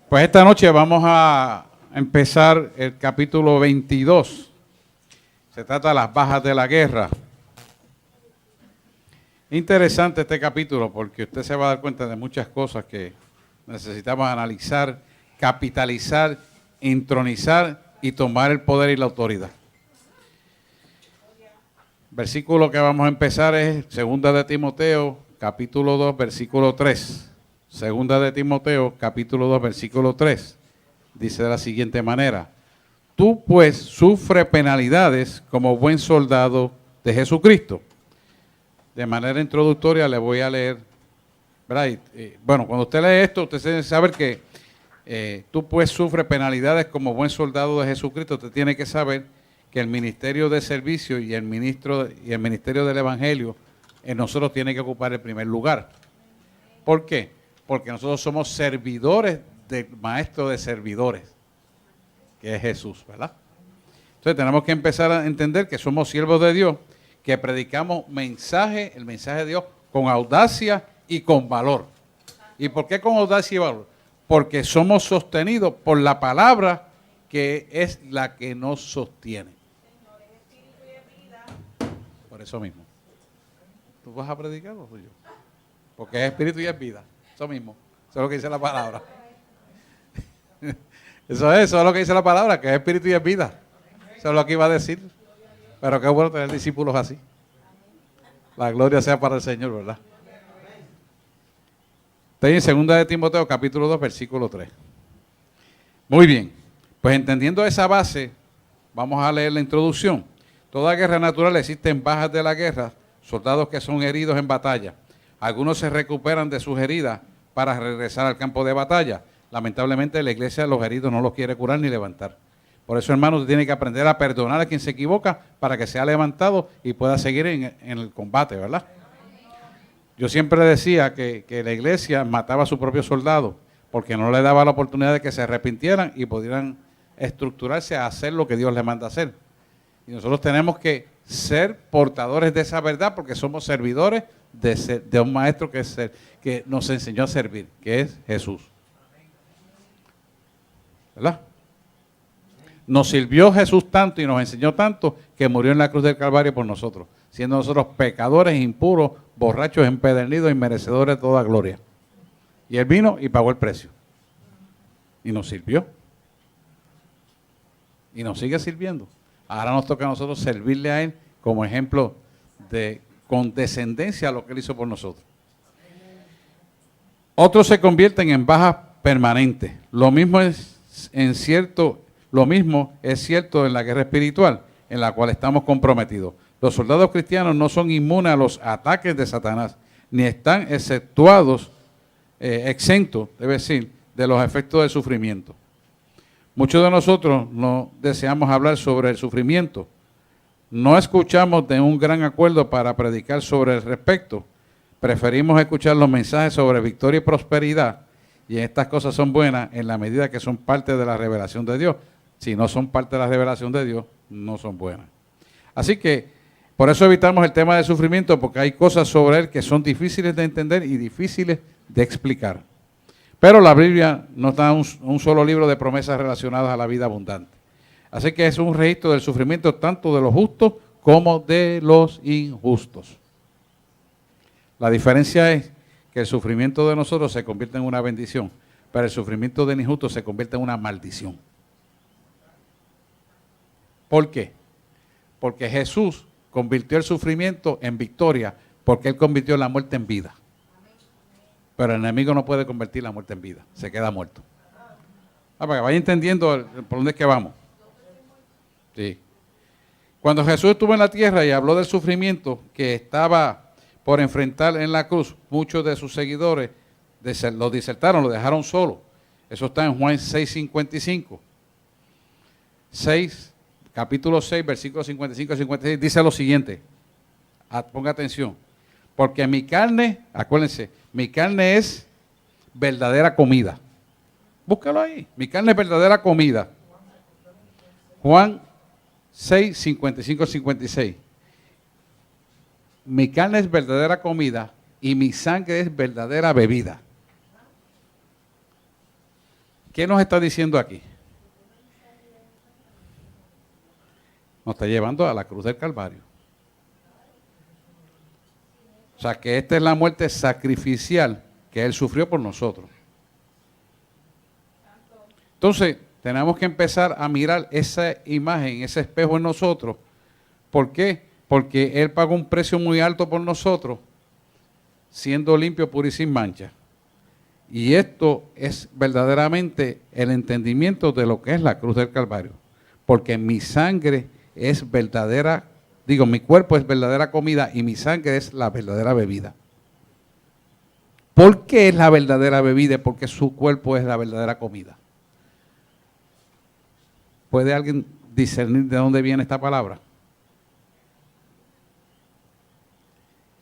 Pues esta noche vamos a empezar el capítulo 22. Se trata de las bajas de la guerra. Interesante este capítulo porque usted se va a dar cuenta de muchas cosas que necesitamos analizar, capitalizar, entronizar y tomar el poder y la autoridad. Versículo que vamos a empezar es 2 de Timoteo, capítulo 2, versículo 3. 2 de Timoteo, capítulo 2, versículo 3. Dice de la siguiente manera: tú pues sufre penalidades como buen soldado de Jesucristo. De manera introductoria le voy a leer, ¿verdad? Bueno, cuando usted lee esto, usted debe saber que tú pues sufre penalidades como buen soldado de Jesucristo. Usted tiene que saber que el ministerio de servicio y el ministerio del evangelio en nosotros tiene que ocupar el primer lugar. ¿Por qué? Porque nosotros somos servidores del maestro de servidores, que es Jesús, ¿verdad? Entonces tenemos que empezar a entender que somos siervos de Dios, que predicamos el mensaje de Dios con audacia y con valor. ¿Y por qué con audacia y valor? Porque somos sostenidos por la palabra que es la que nos sostiene. Por eso mismo. ¿Tú vas a predicar o soy yo? Porque es espíritu y es vida. Eso mismo. Eso es lo que dice la palabra. Eso es lo que dice la palabra, que es espíritu y es vida. Eso es lo que iba a decir. Pero qué bueno tener discípulos así. La gloria sea para el Señor, ¿verdad? Está en 2 de Timoteo, capítulo 2, versículo 3. Muy bien. Pues entendiendo esa base, vamos a leer la introducción. Toda guerra natural existen bajas de la guerra, soldados que son heridos en batalla. Algunos se recuperan de sus heridas para regresar al campo de batalla. Lamentablemente la iglesia los heridos no los quiere curar ni levantar. Por eso, hermanos, usted tiene que aprender a perdonar a quien se equivoca para que sea levantado y pueda seguir en el combate, ¿verdad? Yo siempre decía que la iglesia mataba a su propio soldado porque no le daba la oportunidad de que se arrepintieran y pudieran estructurarse a hacer lo que Dios les manda hacer. Y nosotros tenemos que ser portadores de esa verdad porque somos servidores de un maestro que nos enseñó a servir, que es Jesús. ¿Verdad? Nos sirvió Jesús tanto y nos enseñó tanto que murió en la cruz del Calvario por nosotros, siendo nosotros pecadores, impuros, borrachos, empedernidos y merecedores de toda gloria. Y Él vino y pagó el precio. Y nos sirvió. Y nos sigue sirviendo. Ahora nos toca a nosotros servirle a Él como ejemplo de condescendencia a lo que Él hizo por nosotros. Otros se convierten en bajas permanentes. Lo mismo es cierto en la guerra espiritual, en la cual estamos comprometidos. Los soldados cristianos no son inmunes a los ataques de Satanás, ni están exentos, debe decir, de los efectos del sufrimiento. Muchos de nosotros no deseamos hablar sobre el sufrimiento. No escuchamos de un gran acuerdo para predicar sobre el respecto. Preferimos escuchar los mensajes sobre victoria y prosperidad, y estas cosas son buenas en la medida que son parte de la revelación de Dios. Si no son parte de la revelación de Dios, no son buenas. Así que, por eso evitamos el tema del sufrimiento, porque hay cosas sobre él que son difíciles de entender y difíciles de explicar. Pero la Biblia nos da un solo libro de promesas relacionadas a la vida abundante. Así que es un registro del sufrimiento tanto de los justos como de los injustos. La diferencia es que el sufrimiento de nosotros se convierte en una bendición, pero el sufrimiento del injusto se convierte en una maldición. ¿Por qué? Porque Jesús convirtió el sufrimiento en victoria, porque Él convirtió la muerte en vida. Pero el enemigo no puede convertir la muerte en vida, se queda muerto. Para que vaya entendiendo por dónde es que vamos. Sí. Cuando Jesús estuvo en la tierra y habló del sufrimiento que estaba por enfrentar en la cruz, muchos de sus seguidores lo disertaron, lo dejaron solo. Eso está en Juan 6:55. Capítulo 6, versículos 55 y 56, dice lo siguiente. Ponga atención. Porque mi carne, acuérdense, mi carne es verdadera comida. Búscalo ahí. Mi carne es verdadera comida. Juan 6, 55, 56. Mi carne es verdadera comida y mi sangre es verdadera bebida. ¿Qué nos está diciendo aquí? Nos está llevando a la cruz del Calvario. O sea, que esta es la muerte sacrificial que Él sufrió por nosotros. Entonces, tenemos que empezar a mirar esa imagen, ese espejo en nosotros. ¿Por qué? Porque Él pagó un precio muy alto por nosotros, siendo limpio, puro y sin mancha. Y esto es verdaderamente el entendimiento de lo que es la cruz del Calvario. Porque mi sangre es verdadera, mi cuerpo es verdadera comida y mi sangre es la verdadera bebida. ¿Por qué es la verdadera bebida? Porque su cuerpo es la verdadera comida. ¿Puede alguien discernir de dónde viene esta palabra?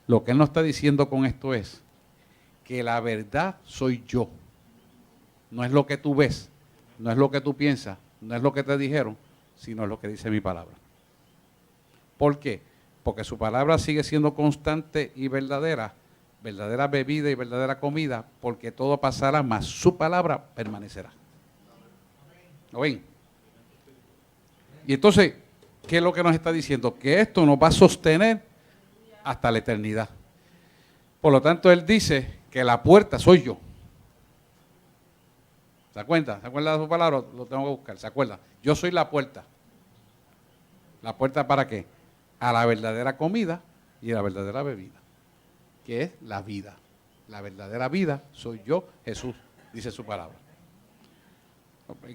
Lo que Él nos está diciendo con esto es que la verdad soy yo. No es lo que tú ves, no es lo que tú piensas, no es lo que te dijeron, sino es lo que dice mi palabra. ¿Por qué? Porque su palabra sigue siendo constante y verdadera, verdadera bebida y verdadera comida, porque todo pasará, mas su palabra permanecerá. ¿Lo ven? Y entonces, ¿qué es lo que nos está diciendo? Que esto nos va a sostener hasta la eternidad. Por lo tanto, Él dice que la puerta soy yo. ¿Se acuerda? ¿Se acuerda de su palabra? Lo tengo que buscar. ¿Se acuerda? Yo soy la puerta. ¿La puerta para qué? A la verdadera comida y a la verdadera bebida, que es la vida. La verdadera vida soy yo, Jesús, dice su palabra.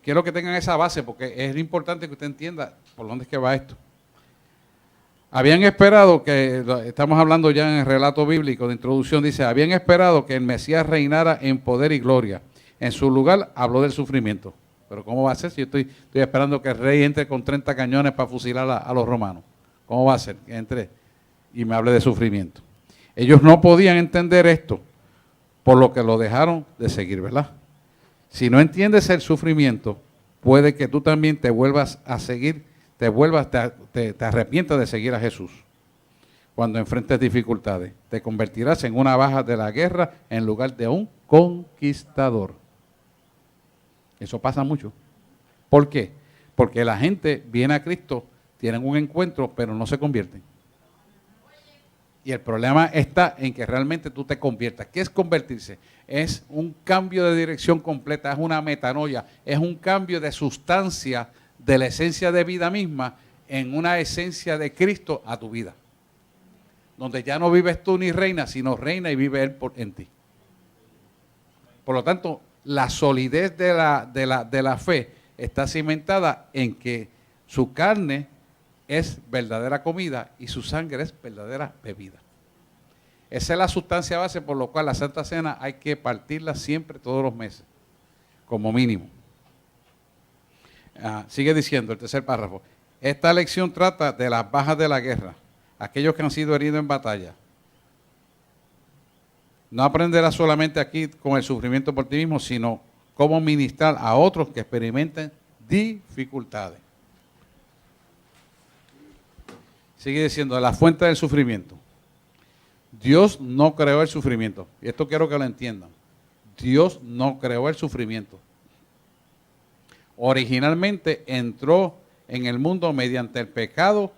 Quiero que tengan esa base porque es importante que usted entienda por dónde es que va esto. Habían esperado que, estamos hablando ya en el relato bíblico de introducción, dice, habían esperado que el Mesías reinara en poder y gloria. En su lugar habló del sufrimiento. Pero ¿cómo va a ser si yo estoy esperando que el rey entre con 30 cañones para fusilar a los romanos? ¿Cómo va a ser que entre y me hable de sufrimiento? Ellos no podían entender esto, por lo que lo dejaron de seguir, ¿verdad? Si no entiendes el sufrimiento, puede que tú también te vuelvas a seguir, te arrepientas de seguir a Jesús. Cuando enfrentes dificultades, te convertirás en una baja de la guerra en lugar de un conquistador. Eso pasa mucho. ¿Por qué? Porque la gente viene a Cristo, tienen un encuentro, pero no se convierten. Y el problema está en que realmente tú te conviertas. ¿Qué es convertirse? Es un cambio de dirección completa, es una metanoia, es un cambio de sustancia de la esencia de vida misma en una esencia de Cristo a tu vida. Donde ya no vives tú ni reinas, sino reina y vive Él en ti. Por lo tanto, la solidez de la fe está cimentada en que su carne es verdadera comida y su sangre es verdadera bebida. Esa es la sustancia base por lo cual la Santa Cena hay que partirla siempre, todos los meses, como mínimo. Sigue diciendo el tercer párrafo. Esta lección trata de las bajas de la guerra, aquellos que han sido heridos en batalla. No aprenderás solamente aquí con el sufrimiento por ti mismo, sino cómo ministrar a otros que experimenten dificultades. Sigue diciendo, la fuente del sufrimiento. Dios no creó el sufrimiento. Y esto quiero que lo entiendan. Dios no creó el sufrimiento. Originalmente entró en el mundo mediante el pecado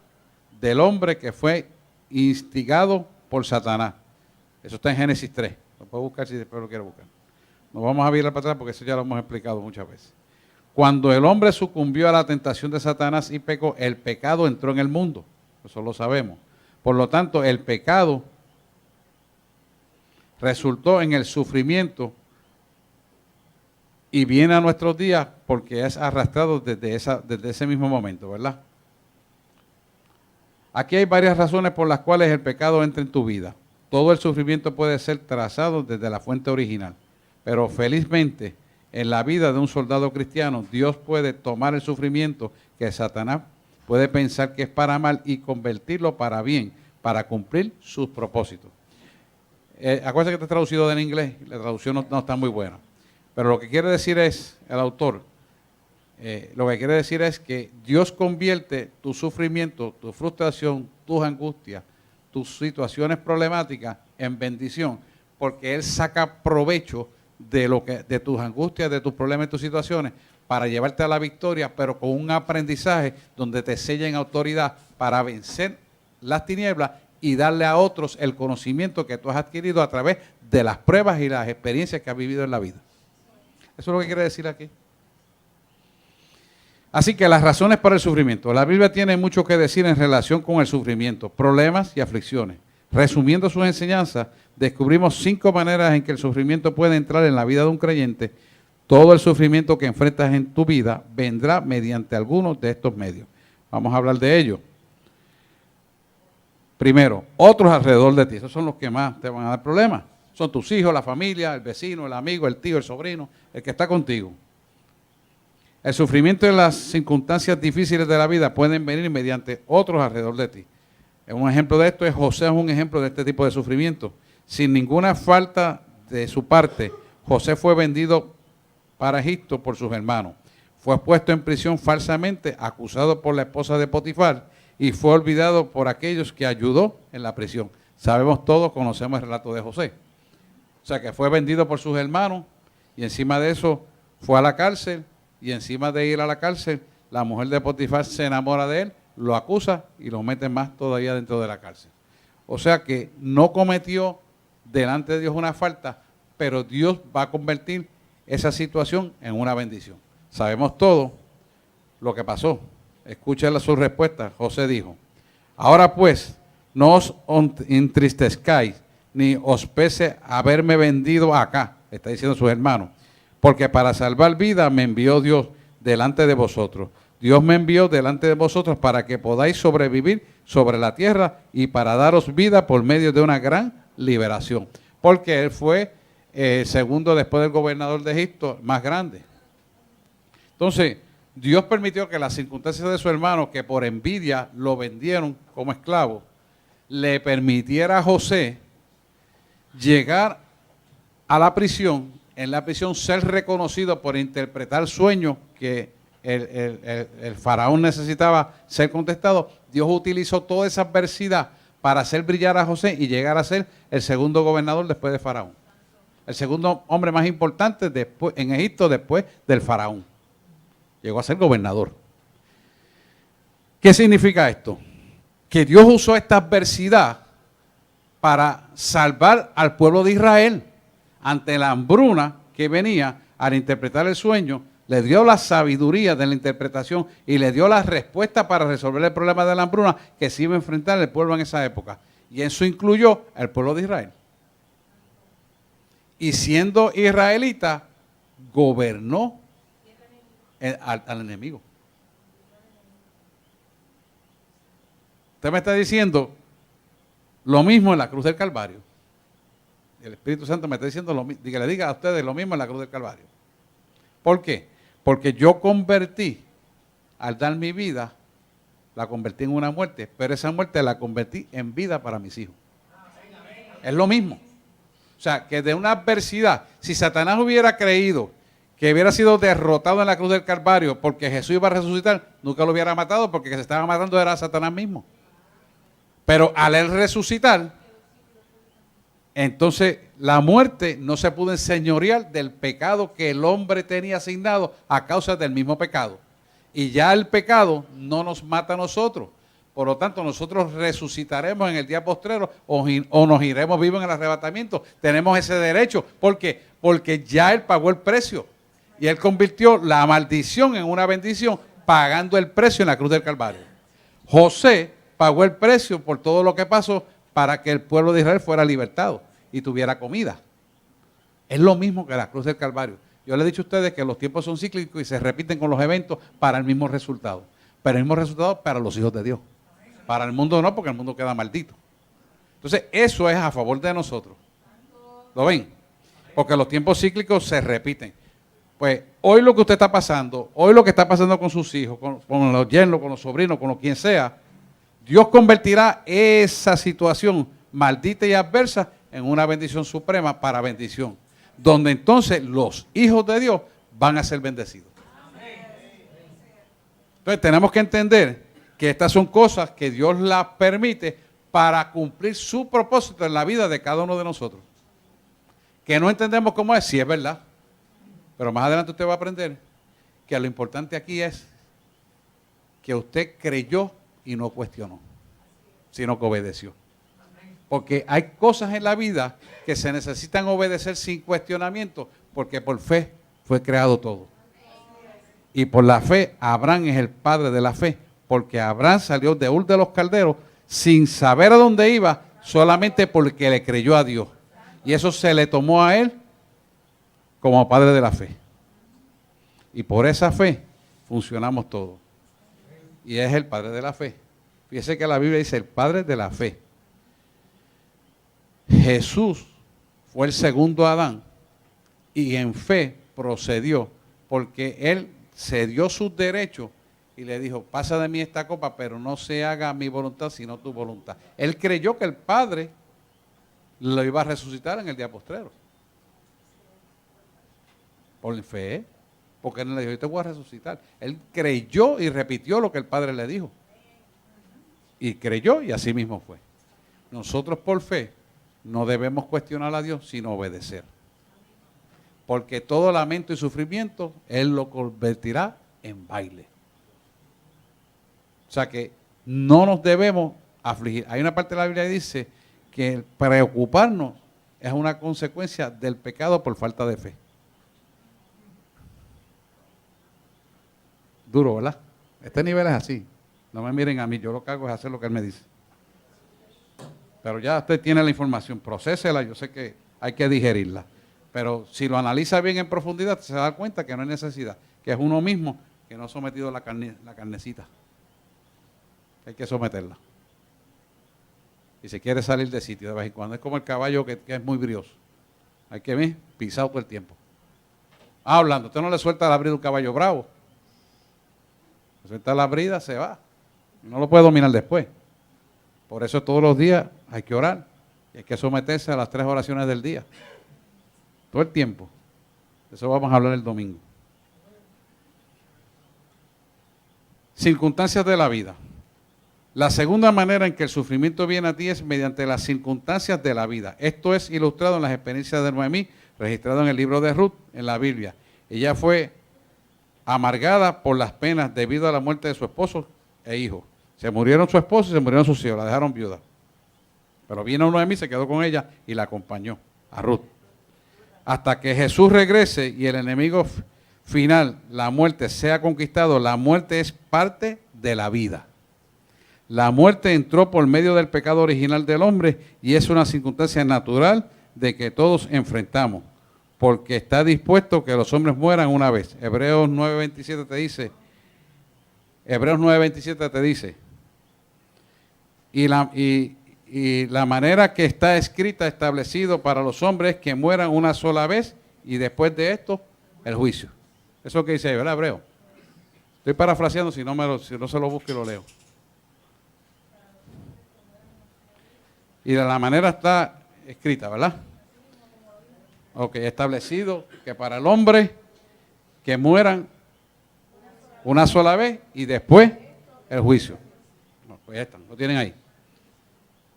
del hombre que fue instigado por Satanás. Eso está en Génesis 3. Lo puedo buscar si después lo quiero buscar. Nos vamos a virar para atrás porque eso ya lo hemos explicado muchas veces. Cuando el hombre sucumbió a la tentación de Satanás y pecó, el pecado entró en el mundo. Eso lo sabemos. Por lo tanto, el pecado resultó en el sufrimiento y viene a nuestros días porque es arrastrado desde ese mismo momento, ¿verdad? Aquí hay varias razones por las cuales el pecado entra en tu vida. Todo el sufrimiento puede ser trazado desde la fuente original, pero felizmente en la vida de un soldado cristiano, Dios puede tomar el sufrimiento que Satanás puede pensar que es para mal y convertirlo para bien, para cumplir sus propósitos. Acuérdense que está traducido del inglés, la traducción no está muy buena. Pero lo que quiere decir es, el autor, lo que quiere decir es que Dios convierte tu sufrimiento, tu frustración, tus angustias, tus situaciones problemáticas en bendición, porque Él saca provecho de tus angustias, de tus problemas y tus situaciones, para llevarte a la victoria, pero con un aprendizaje donde te sellen autoridad para vencer las tinieblas y darle a otros el conocimiento que tú has adquirido a través de las pruebas y las experiencias que has vivido en la vida. Eso es lo que quiere decir aquí. Así que las razones para el sufrimiento. La Biblia tiene mucho que decir en relación con el sufrimiento, problemas y aflicciones. Resumiendo sus enseñanzas, descubrimos 5 maneras en que el sufrimiento puede entrar en la vida de un creyente. Todo el sufrimiento que enfrentas en tu vida vendrá mediante algunos de estos medios. Vamos a hablar de ello. Primero, otros alrededor de ti. Esos son los que más te van a dar problemas. Son tus hijos, la familia, el vecino, el amigo, el tío, el sobrino, el que está contigo. El sufrimiento y las circunstancias difíciles de la vida pueden venir mediante otros alrededor de ti. Un ejemplo de esto es José, es un ejemplo de este tipo de sufrimiento. Sin ninguna falta de su parte, José fue vendido para Egipto por sus hermanos. Fue puesto en prisión falsamente, acusado por la esposa de Potifar y fue olvidado por aquellos que ayudó en la prisión. Sabemos todos, conocemos el relato de José. O sea que fue vendido por sus hermanos y encima de eso fue a la cárcel y encima de ir a la cárcel, la mujer de Potifar se enamora de él, lo acusa y lo mete más todavía dentro de la cárcel. O sea que no cometió delante de Dios una falta, pero Dios va a convertir esa situación en una bendición. Sabemos todo lo que pasó. Escuchen su respuesta. José dijo, ahora pues, no os entristezcáis, ni os pese haberme vendido acá, está diciendo sus hermanos, porque para salvar vida me envió Dios delante de vosotros. Dios me envió delante de vosotros para que podáis sobrevivir sobre la tierra y para daros vida por medio de una gran liberación. Porque él fue segundo después del gobernador de Egipto, más grande. Entonces, Dios permitió que las circunstancias de su hermano, que por envidia lo vendieron como esclavo, le permitiera a José llegar a la prisión, en la prisión ser reconocido por interpretar sueños que el faraón necesitaba ser contestado. Dios utilizó toda esa adversidad para hacer brillar a José y llegar a ser el segundo gobernador después de Faraón. El segundo hombre más importante después, en Egipto después del faraón. Llegó a ser gobernador. ¿Qué significa esto? Que Dios usó esta adversidad para salvar al pueblo de Israel ante la hambruna que venía. Al interpretar el sueño, le dio la sabiduría de la interpretación y le dio la respuesta para resolver el problema de la hambruna que se iba a enfrentar el pueblo en esa época. Y eso incluyó al pueblo de Israel. Y siendo israelita, gobernó al enemigo. Usted me está diciendo lo mismo en la cruz del Calvario. El Espíritu Santo me está diciendo lo mismo, que le diga a ustedes lo mismo en la cruz del Calvario. ¿Por qué? Porque yo convertí, al dar mi vida, la convertí en una muerte, pero esa muerte la convertí en vida para mis hijos. Es lo mismo. O sea, que de una adversidad, si Satanás hubiera creído que hubiera sido derrotado en la cruz del Calvario porque Jesús iba a resucitar, nunca lo hubiera matado porque el que se estaba matando era Satanás mismo. Pero al él resucitar, entonces la muerte no se pudo enseñorear del pecado que el hombre tenía asignado a causa del mismo pecado. Y ya el pecado no nos mata a nosotros. Por lo tanto, nosotros resucitaremos en el día postrero o nos iremos vivos en el arrebatamiento. Tenemos ese derecho. ¿Por qué? Porque ya Él pagó el precio. Y Él convirtió la maldición en una bendición pagando el precio en la cruz del Calvario. José pagó el precio por todo lo que pasó para que el pueblo de Israel fuera libertado y tuviera comida. Es lo mismo que la cruz del Calvario. Yo le he dicho a ustedes que los tiempos son cíclicos y se repiten con los eventos para el mismo resultado. Pero el mismo resultado para los hijos de Dios. Para el mundo no, porque el mundo queda maldito. Entonces, eso es a favor de nosotros. ¿Lo ven? Porque los tiempos cíclicos se repiten. Pues, hoy lo que usted está pasando, hoy lo que está pasando con sus hijos, con los yernos, con los sobrinos, con quien sea, Dios convertirá esa situación maldita y adversa en una bendición suprema para bendición. Donde entonces los hijos de Dios van a ser bendecidos. Entonces, tenemos que entender que estas son cosas que Dios las permite para cumplir su propósito en la vida de cada uno de nosotros. Que no entendemos cómo es, sí es verdad. Pero más adelante usted va a aprender que lo importante aquí es que usted creyó y no cuestionó, sino que obedeció. Porque hay cosas en la vida que se necesitan obedecer sin cuestionamiento, porque por fe fue creado todo. Y por la fe, Abraham es el padre de la fe, porque Abraham salió de Ur de los Calderos sin saber a dónde iba, solamente porque le creyó a Dios. Y eso se le tomó a él como padre de la fe. Y por esa fe funcionamos todos. Y es el padre de la fe. Fíjese que la Biblia dice el padre de la fe. Jesús fue el segundo Adán y en fe procedió porque él cedió sus derechos y le dijo, pasa de mí esta copa, pero no se haga mi voluntad sino tu voluntad. Él creyó que el Padre lo iba a resucitar en el día postrero. Por fe, porque él le dijo, yo te voy a resucitar. Él creyó y repitió lo que el Padre le dijo. Y creyó y así mismo fue. Nosotros por fe no debemos cuestionar a Dios, sino obedecer. Porque todo lamento y sufrimiento, Él lo convertirá en baile. O sea que no nos debemos afligir. Hay una parte de la Biblia que dice que preocuparnos es una consecuencia del pecado por falta de fe. Duro, ¿verdad? Este nivel es así. No me miren a mí, yo lo que hago es hacer lo que Él me dice. Pero ya usted tiene la información, procésela, yo sé que hay que digerirla. Pero si lo analiza bien en profundidad, se da cuenta que no hay necesidad, que es uno mismo que no ha sometido la carnecita. Hay que someterla. Y si quiere salir de sitio de vez en cuando, es como el caballo que es muy brioso. Hay que ver, pisado todo el tiempo. Hablando, usted no le suelta la brida a un caballo bravo. Le suelta la brida, se va. No lo puede dominar después. Por eso todos los días hay que orar. Y hay que someterse a las 3 oraciones del día. Todo el tiempo. De eso vamos a hablar el domingo. Circunstancias de la vida. La segunda manera en que el sufrimiento viene a ti es mediante las circunstancias de la vida. Esto es ilustrado en las experiencias de Noemí, registrado en el libro de Ruth, en la Biblia. Ella fue amargada por las penas debido a la muerte de su esposo e hijo. Se murieron su esposo y se murieron sus hijos, la dejaron viuda. Pero vino Noemí, se quedó con ella y la acompañó a Ruth. Hasta que Jesús regrese y el enemigo final, la muerte, sea conquistado, la muerte es parte de la vida. La muerte entró por medio del pecado original del hombre y es una circunstancia natural de que todos enfrentamos, porque está dispuesto que los hombres mueran una vez. Hebreos 9:27 te dice, y la manera que está escrita, establecido para los hombres que mueran una sola vez y después de esto, el juicio. Eso es lo que dice ahí, ¿verdad, Hebreo? Estoy parafraseando, si no se lo busco y lo leo. Y de la manera está escrita, ¿verdad? Ok, establecido que para el hombre que mueran una sola vez y después el juicio. No, pues ya están, lo tienen ahí.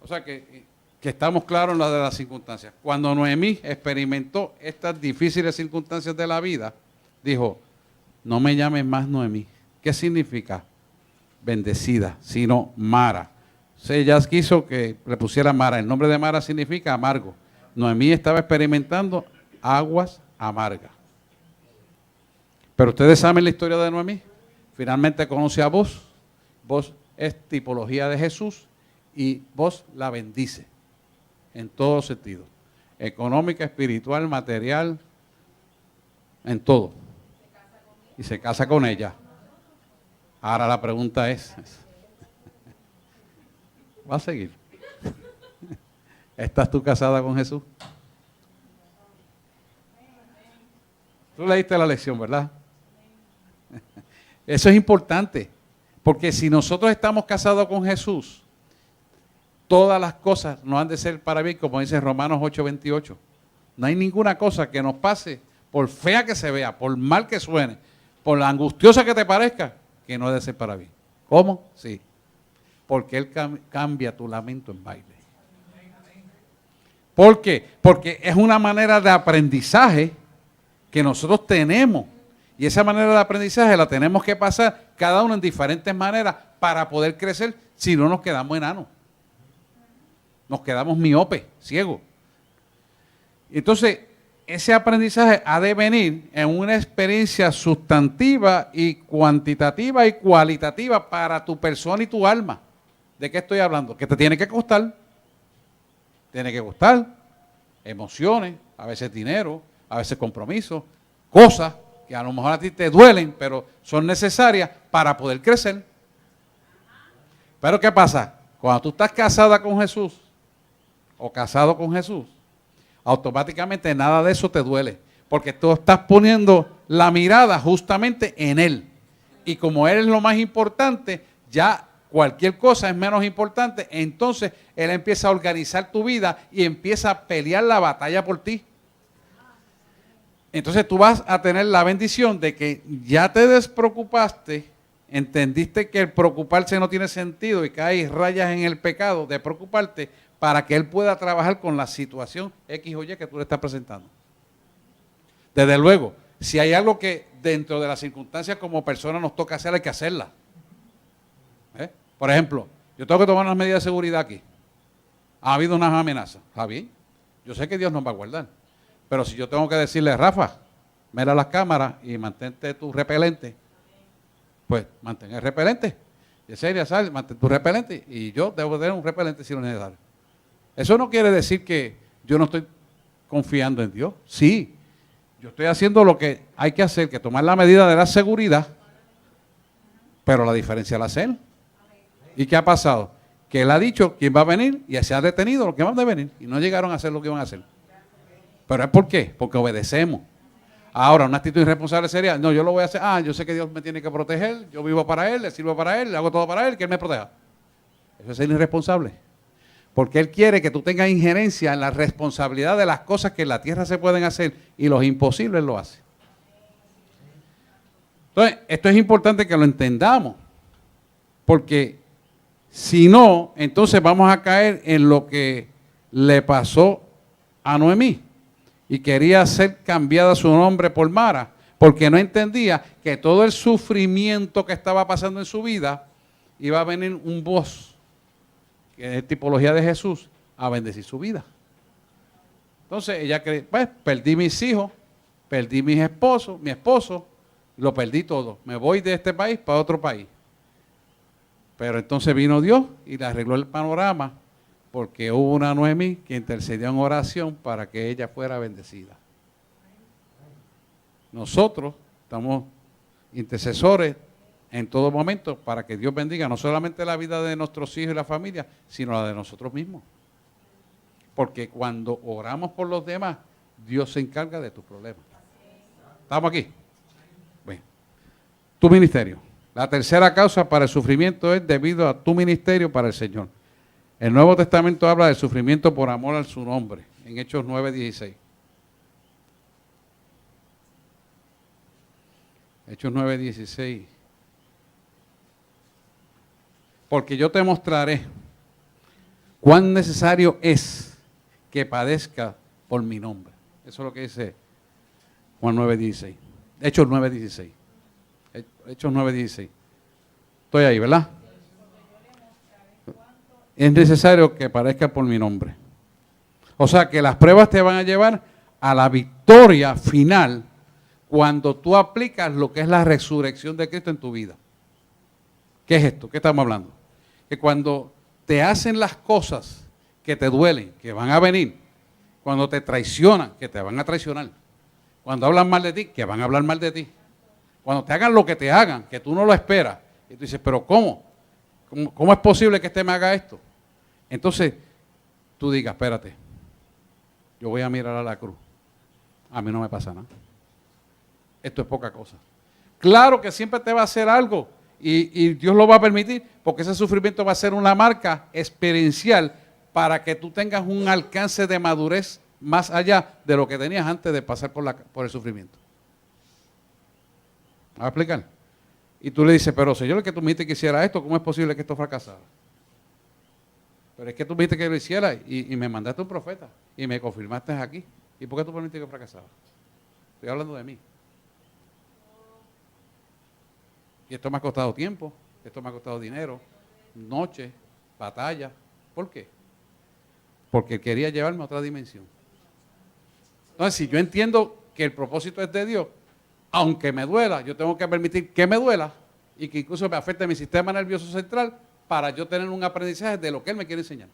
O sea que estamos claros en la de las circunstancias. Cuando Noemí experimentó estas difíciles circunstancias de la vida, dijo, no me llames más Noemí. ¿Qué significa? Bendecida, sino Mara. O sea, ella quiso que le pusiera Mara. El nombre de Mara significa amargo. Noemí estaba experimentando aguas amargas. Pero ustedes saben la historia de Noemí. Finalmente conoce a Boaz. Boaz es tipología de Jesús y Boaz la bendice en todo sentido. Económica, espiritual, material, en todo. Y se casa con ella. Ahora la pregunta es, ¿va a seguir? ¿Estás tú casada con Jesús? Tú leíste la lección, ¿verdad? Eso es importante, porque si nosotros estamos casados con Jesús, todas las cosas no han de ser para bien, como dice Romanos 8:28. No hay ninguna cosa que nos pase, por fea que se vea, por mal que suene, por la angustiosa que te parezca, que no ha de ser para bien. ¿Cómo? Sí. Porque Él cambia tu lamento en baile. ¿Por qué? Porque es una manera de aprendizaje que nosotros tenemos. Y esa manera de aprendizaje la tenemos que pasar cada uno en diferentes maneras para poder crecer, si no nos quedamos enanos. Nos quedamos miopes, ciegos. Entonces, ese aprendizaje ha de venir en una experiencia sustantiva y cuantitativa y cualitativa para tu persona y tu alma. ¿De qué estoy hablando? Que te tiene que costar. Tiene que costar emociones, a veces dinero, a veces compromisos, cosas que a lo mejor a ti te duelen, pero son necesarias para poder crecer. Pero ¿qué pasa? Cuando tú estás casada con Jesús o casado con Jesús, automáticamente nada de eso te duele, porque tú estás poniendo la mirada justamente en Él. Y como Él es lo más importante, ya cualquier cosa es menos importante, entonces Él empieza a organizar tu vida y empieza a pelear la batalla por ti. Entonces tú vas a tener la bendición de que ya te despreocupaste, entendiste que el preocuparse no tiene sentido y que hay rayas en el pecado de preocuparte para que Él pueda trabajar con la situación X o Y que tú le estás presentando. Desde luego, si hay algo que dentro de las circunstancias como persona nos toca hacer, hay que hacerla. Por ejemplo, yo tengo que tomar unas medidas de seguridad aquí. Ha habido unas amenazas. Está bien, yo sé que Dios nos va a guardar. Pero si yo tengo que decirle, Rafa, mira las cámaras y mantente tu repelente, pues mantén el repelente. Yesenia, sal, mantén tu repelente. Y yo debo tener un repelente si lo es necesario. Eso no quiere decir que yo no estoy confiando en Dios. Sí, yo estoy haciendo lo que hay que hacer, que tomar la medida de la seguridad, pero la diferencia la hace Él. ¿Y qué ha pasado? Que Él ha dicho quién va a venir y se ha detenido los que van a venir y no llegaron a hacer lo que iban a hacer. ¿Pero es por qué? Porque obedecemos. Ahora, una actitud irresponsable sería, no, yo lo voy a hacer, yo sé que Dios me tiene que proteger, yo vivo para Él, le sirvo para Él, le hago todo para Él, que Él me proteja. Eso es ser irresponsable. Porque Él quiere que tú tengas injerencia en la responsabilidad de las cosas que en la tierra se pueden hacer y los imposibles lo hace. Entonces, esto es importante que lo entendamos, porque si no, entonces vamos a caer en lo que le pasó a Noemí. Y quería hacer cambiada su nombre por Mara, porque no entendía que todo el sufrimiento que estaba pasando en su vida, iba a venir un voz, que es tipología de Jesús, a bendecir su vida. Entonces ella cree, pues perdí mis hijos, perdí mi esposo, lo perdí todo. Me voy de este país para otro país. Pero entonces vino Dios y le arregló el panorama, porque hubo una Noemí que intercedió en oración para que ella fuera bendecida. Nosotros estamos intercesores en todo momento para que Dios bendiga no solamente la vida de nuestros hijos y la familia, sino la de nosotros mismos. Porque cuando oramos por los demás, Dios se encarga de tus problemas. ¿Estamos aquí? Bien. Tu ministerio. La tercera causa para el sufrimiento es debido a tu ministerio para el Señor. El Nuevo Testamento habla del sufrimiento por amor a su nombre, en Hechos 9:16. Hechos 9:16. Porque yo te mostraré cuán necesario es que padezca por mi nombre. Eso es lo que dice Juan 9:16. Hechos 9:16. Hechos 9:16. Estoy ahí, ¿verdad? Es necesario que padezca por mi nombre. O sea que las pruebas te van a llevar a la victoria final cuando tú aplicas lo que es la resurrección de Cristo en tu vida. ¿Qué es esto? ¿Qué estamos hablando? Que cuando te hacen las cosas que te duelen, que van a venir, cuando te traicionan, que te van a traicionar, cuando hablan mal de ti, que van a hablar mal de ti, cuando te hagan lo que te hagan, que tú no lo esperas, y tú dices, pero ¿cómo? ¿Cómo es posible que este me haga esto? Entonces, tú digas, espérate, yo voy a mirar a la cruz. A mí no me pasa nada. Esto es poca cosa. Claro que siempre te va a hacer algo y Dios lo va a permitir porque ese sufrimiento va a ser una marca experiencial para que tú tengas un alcance de madurez más allá de lo que tenías antes de pasar por el sufrimiento. ¿Me voy a explicar? Y tú le dices, pero Señor, que tú me dijiste que hiciera esto, ¿cómo es posible que esto fracasara? pero es que tú viste que lo hiciera y me mandaste un profeta y me confirmaste aquí. ¿Y por qué tú permitiste que fracasara? Estoy hablando de mí. Y esto me ha costado tiempo, esto me ha costado dinero, noches, batallas. ¿Por qué? Porque quería llevarme a otra dimensión. Entonces, si yo entiendo que el propósito es de Dios, aunque me duela, yo tengo que permitir que me duela y que incluso me afecte mi sistema nervioso central para yo tener un aprendizaje de lo que Él me quiere enseñar.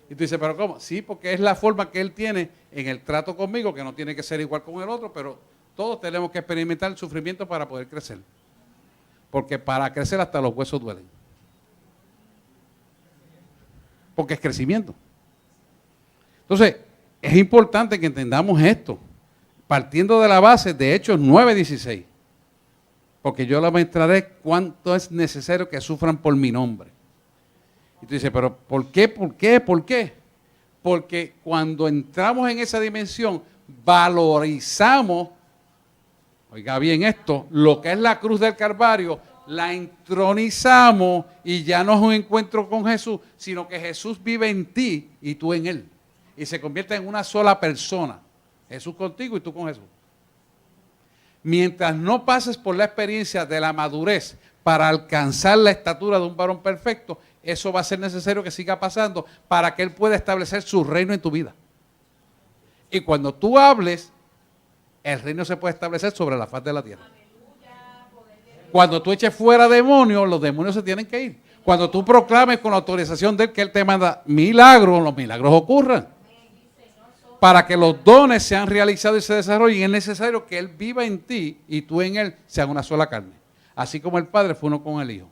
Y tú dices, ¿pero cómo? Sí, porque es la forma que Él tiene en el trato conmigo, que no tiene que ser igual con el otro, pero todos tenemos que experimentar el sufrimiento para poder crecer. Porque para crecer hasta los huesos duelen. Porque es crecimiento. Entonces, es importante que entendamos esto, partiendo de la base de Hechos 9:16, porque yo les mostraré cuánto es necesario que sufran por mi nombre. Y tú dices, pero ¿por qué? ¿Por qué? ¿Por qué? Porque cuando entramos en esa dimensión, valorizamos, oiga bien esto, lo que es la cruz del Calvario, la entronizamos y ya no es un encuentro con Jesús, sino que Jesús vive en ti y tú en Él. Y se convierte en una sola persona. Jesús contigo y tú con Jesús. Mientras no pases por la experiencia de la madurez para alcanzar la estatura de un varón perfecto, eso va a ser necesario que siga pasando para que Él pueda establecer su reino en tu vida. Y cuando tú hables, el reino se puede establecer sobre la faz de la tierra. Cuando tú eches fuera demonios, los demonios se tienen que ir. Cuando tú proclames con la autorización de Él que Él te manda milagros, los milagros ocurran. Para que los dones sean realizados y se desarrollen, es necesario que Él viva en ti y tú en Él sean una sola carne. Así como el Padre fue uno con el Hijo.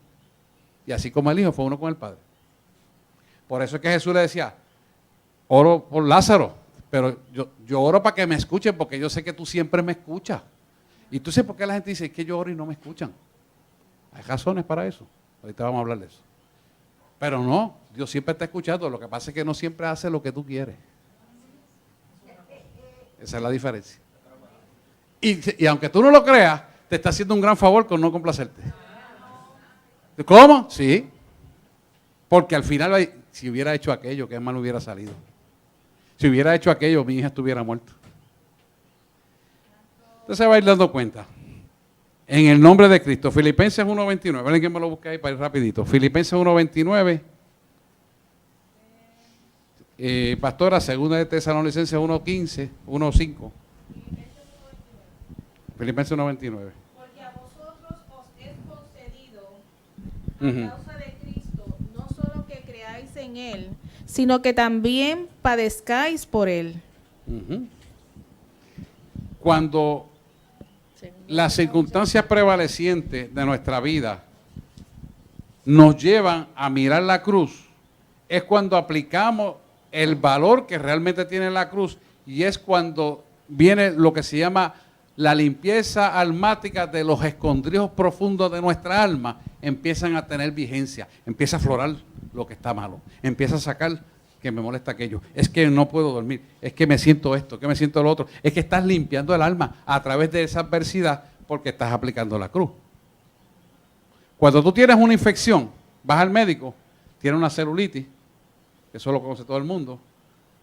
Y así como el Hijo fue uno con el Padre. Por eso es que Jesús le decía, oro por Lázaro, pero yo oro para que me escuchen porque yo sé que tú siempre me escuchas. Y tú sabes por qué la gente dice que yo oro y no me escuchan. Hay razones para eso. Ahorita vamos a hablar de eso. Pero no, Dios siempre está escuchando. Lo que pasa es que no siempre hace lo que tú quieres. Esa es la diferencia. Y aunque tú no lo creas, te está haciendo un gran favor con no complacerte. ¿Cómo? Sí. Porque al final, si hubiera hecho aquello, qué mal hubiera salido. Si hubiera hecho aquello, mi hija estuviera muerta. Usted se va a ir dando cuenta. En el nombre de Cristo. Filipenses 1:29. Ven que me lo busque ahí para ir rapidito. Filipenses 1:29. Pastora, segunda de Tesalonicenses 1:15, 1:5. Filipenses 1:29. Porque a vosotros os es concedido, a causa de Cristo, no solo que creáis en Él, sino que también padezcáis por Él. Cuando las circunstancias prevalecientes de nuestra vida nos llevan a mirar la cruz, es cuando aplicamos el valor que realmente tiene la cruz y es cuando viene lo que se llama la limpieza almática de los escondrijos profundos de nuestra alma, empiezan a tener vigencia, empieza a aflorar lo que está malo, empieza a sacar que me molesta aquello, es que no puedo dormir, es que me siento esto, que me siento lo otro, es que estás limpiando el alma a través de esa adversidad porque estás aplicando la cruz. Cuando tú tienes una infección, vas al médico, tienes una celulitis, eso lo conoce todo el mundo,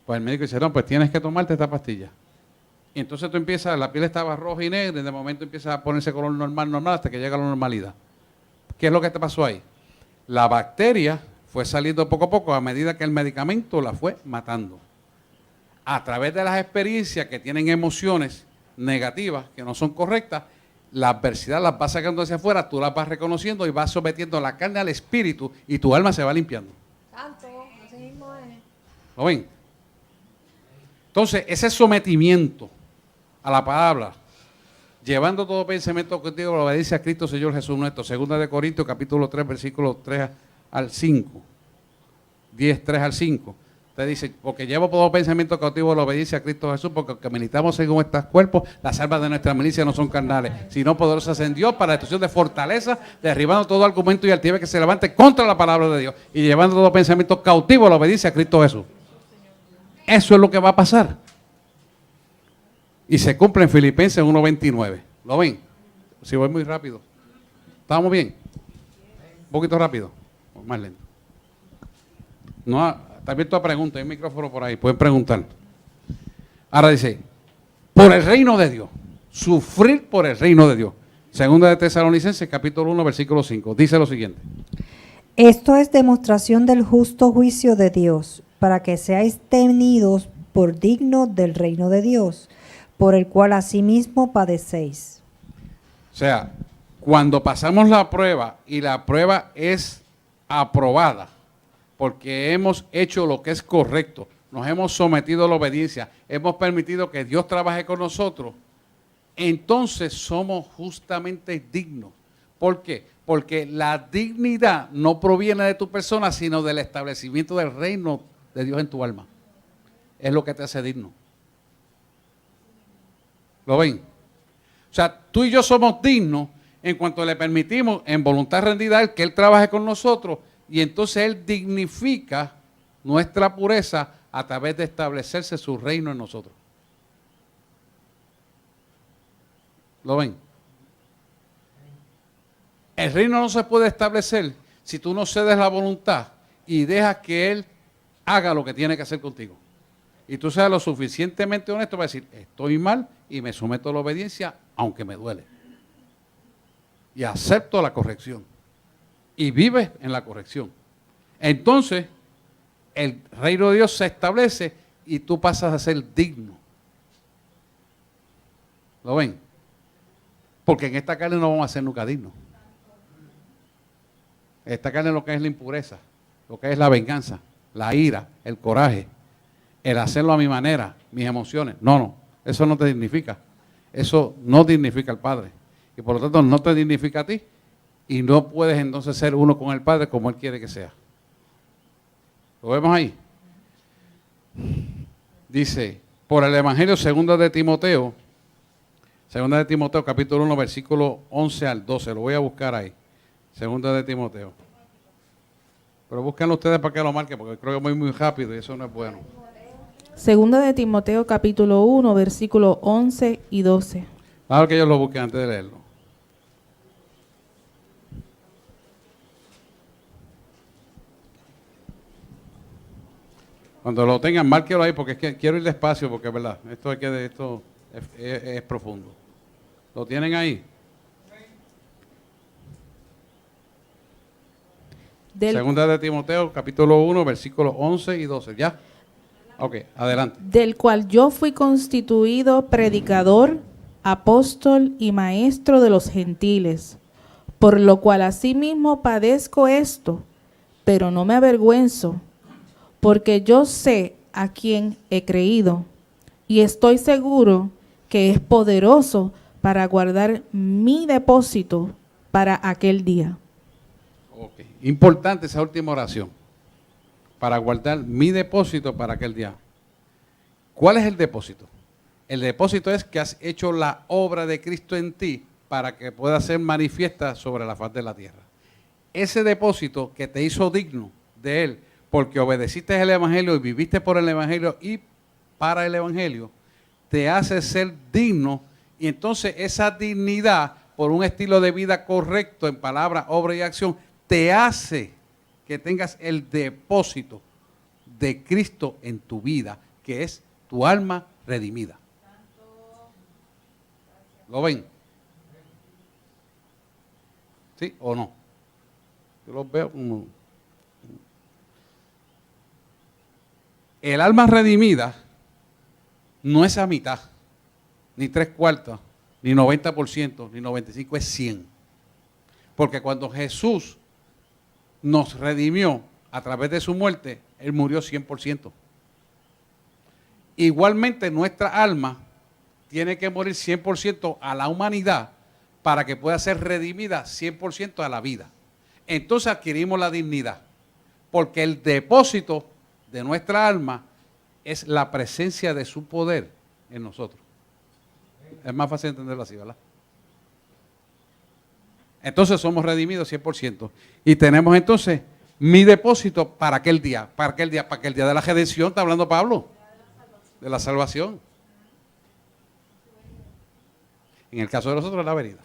pues el médico dice, no, pues tienes que tomarte esta pastilla. Y entonces tú empiezas, la piel estaba roja y negra y de momento empieza a ponerse color normal hasta que llega a la normalidad. ¿Qué es lo que te pasó ahí? La bacteria fue saliendo poco a poco a medida que el medicamento la fue matando. A través de las experiencias que tienen emociones negativas, que no son correctas, la adversidad las va sacando hacia afuera, tú las vas reconociendo y vas sometiendo la carne al espíritu y tu alma se va limpiando. Santo, así mismo es. ¿Lo ven? Entonces, ese sometimiento a la palabra, llevando todo pensamiento contigo, la obediencia a Cristo Señor Jesús nuestro. Segunda de Corintios, capítulo 3, versículos 3 al 5. 10, 3 al 5. Te dice, porque llevo todo pensamiento cautivo a la obediencia a Cristo Jesús, porque aunque militamos según estos cuerpos, las armas de nuestra milicia no son carnales, sino poderosas en Dios para la destrucción de fortaleza, derribando todo argumento y altivez que se levante contra la palabra de Dios, y llevando todo pensamiento cautivo a la obediencia a Cristo Jesús. Eso es lo que va a pasar. Y se cumple en Filipenses 1:29. ¿Lo ven? Si voy muy rápido. ¿Estamos bien? Un poquito rápido, o más lento. No, también tu pregunta, hay un micrófono por ahí, pueden preguntar. Ahora dice, por el reino de Dios, sufrir por el reino de Dios. Segunda de Tesalonicenses, capítulo 1, versículo 5. Dice lo siguiente. Esto es demostración del justo juicio de Dios, para que seáis tenidos por dignos del reino de Dios, por el cual asimismo padecéis. O sea, cuando pasamos la prueba y la prueba es aprobada, porque hemos hecho lo que es correcto, nos hemos sometido a la obediencia, hemos permitido que Dios trabaje con nosotros, entonces somos justamente dignos. ¿Por qué? Porque la dignidad no proviene de tu persona, sino del establecimiento del reino de Dios en tu alma. Es lo que te hace digno. ¿Lo ven? O sea, tú y yo somos dignos en cuanto le permitimos en voluntad rendida a Él que Él trabaje con nosotros, y entonces Él dignifica nuestra pureza a través de establecerse su reino en nosotros. ¿Lo ven? El reino no se puede establecer si tú no cedes la voluntad y dejas que Él haga lo que tiene que hacer contigo. Y tú seas lo suficientemente honesto para decir, estoy mal y me someto a la obediencia, aunque me duele. Y acepto la corrección. Y vives en la corrección. Entonces, el reino de Dios se establece y tú pasas a ser digno. ¿Lo ven? Porque en esta carne no vamos a ser nunca dignos. Esta carne es lo que es la impureza, lo que es la venganza, la ira, el coraje, el hacerlo a mi manera, mis emociones. No, eso no te dignifica. Eso no dignifica al Padre. Y por lo tanto no te dignifica a ti. Y no puedes entonces ser uno con el Padre como Él quiere que sea. ¿Lo vemos ahí? Dice, por el Evangelio segunda de Timoteo capítulo 1, versículo 11 al 12. Lo voy a buscar ahí. Segunda de Timoteo. Pero búsquenlo ustedes para que lo marquen, porque creo que voy muy rápido y eso no es bueno. Segunda de Timoteo capítulo 1, versículos 11 y 12. Claro que ellos lo busquen antes de leerlo. Cuando lo tengan, márquelo ahí, porque es que quiero ir despacio, porque es verdad, esto es profundo. ¿Lo tienen ahí? Segunda de Timoteo, capítulo 1, versículos 11 y 12. ¿Ya? Ok, adelante. Del cual yo fui constituido predicador, apóstol y maestro de los gentiles, por lo cual asimismo padezco esto, pero no me avergüenzo, porque yo sé a quién he creído, y estoy seguro que es poderoso para guardar mi depósito para aquel día. Ok, importante esa última oración, para guardar mi depósito para aquel día. ¿Cuál es el depósito? El depósito es que has hecho la obra de Cristo en ti para que pueda ser manifiesta sobre la faz de la tierra. Ese depósito que te hizo digno de Él, porque obedeciste el Evangelio y viviste por el Evangelio y para el Evangelio, te hace ser digno, y entonces esa dignidad por un estilo de vida correcto en palabra, obra y acción, te hace que tengas el depósito de Cristo en tu vida, que es tu alma redimida. ¿Lo ven? ¿Sí o no? Yo los veo como... El alma redimida no es a mitad, ni 3/4, ni 90%, ni 95%, es 100%. Porque cuando Jesús nos redimió a través de su muerte, Él murió 100%. Igualmente nuestra alma tiene que morir 100% a la humanidad para que pueda ser redimida 100% a la vida. Entonces adquirimos la dignidad, porque el depósito de nuestra alma es la presencia de su poder en nosotros. Es más fácil entenderlo así, ¿verdad? Entonces somos redimidos 100%. Y tenemos entonces mi depósito para aquel día. Para aquel día de la redención, está hablando Pablo. De la salvación. En el caso de nosotros, la venida.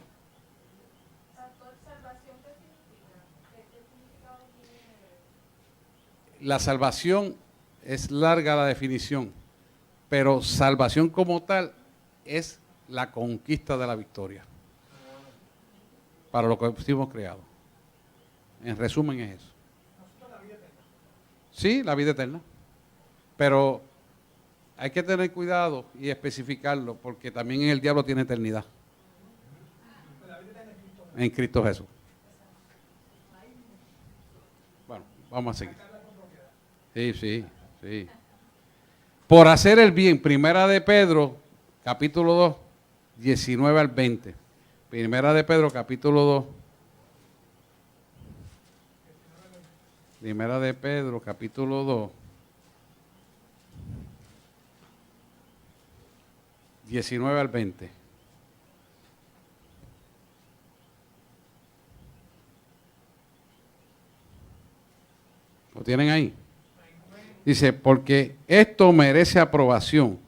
la salvación es larga la definición, pero salvación como tal es la conquista de la victoria para lo que fuimos creados. En resumen es eso. Sí, la vida eterna. Pero hay que tener cuidado y especificarlo, porque también el diablo tiene eternidad. En Cristo Jesús. Bueno, vamos a seguir. Sí. Por hacer el bien, primera de Pedro, capítulo 2, 19 al 20. Primera de Pedro, capítulo 2. Primera de Pedro, capítulo 2. 19 al 20. ¿Lo tienen ahí? Dice, porque esto merece aprobación.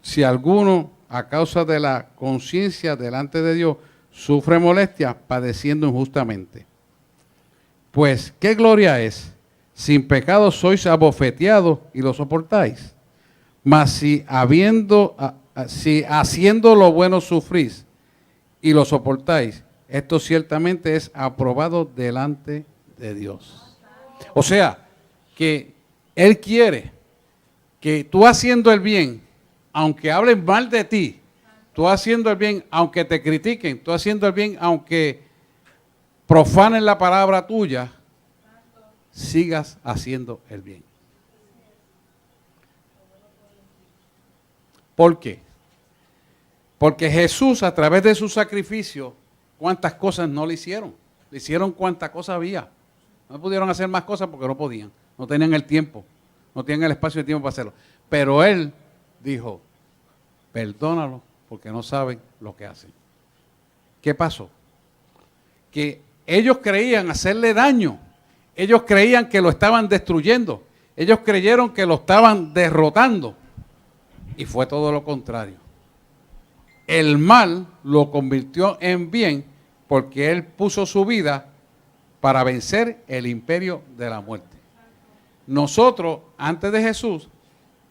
Si alguno, a causa de la conciencia delante de Dios, sufre molestias padeciendo injustamente. Pues, ¿qué gloria es? Sin pecado sois abofeteados y lo soportáis. Mas si haciendo lo bueno sufrís y lo soportáis, esto ciertamente es aprobado delante de Dios. O sea, que Él quiere que tú haciendo el bien, aunque hablen mal de ti, tú haciendo el bien, aunque te critiquen, tú haciendo el bien, aunque profanen la palabra tuya, sigas haciendo el bien. ¿Por qué? Porque Jesús, a través de su sacrificio, ¿cuántas cosas no le hicieron? Le hicieron cuántas cosas había. No pudieron hacer más cosas porque no podían. No tenían el tiempo. No tenían el espacio y tiempo para hacerlo. Pero Él dijo, perdónalo porque no saben lo que hacen. ¿Qué pasó? Que ellos creían hacerle daño. Ellos creían que lo estaban destruyendo. Ellos creyeron que lo estaban derrotando. Y fue todo lo contrario. El mal lo convirtió en bien porque Él puso su vida para vencer el imperio de la muerte. Nosotros, antes de Jesús,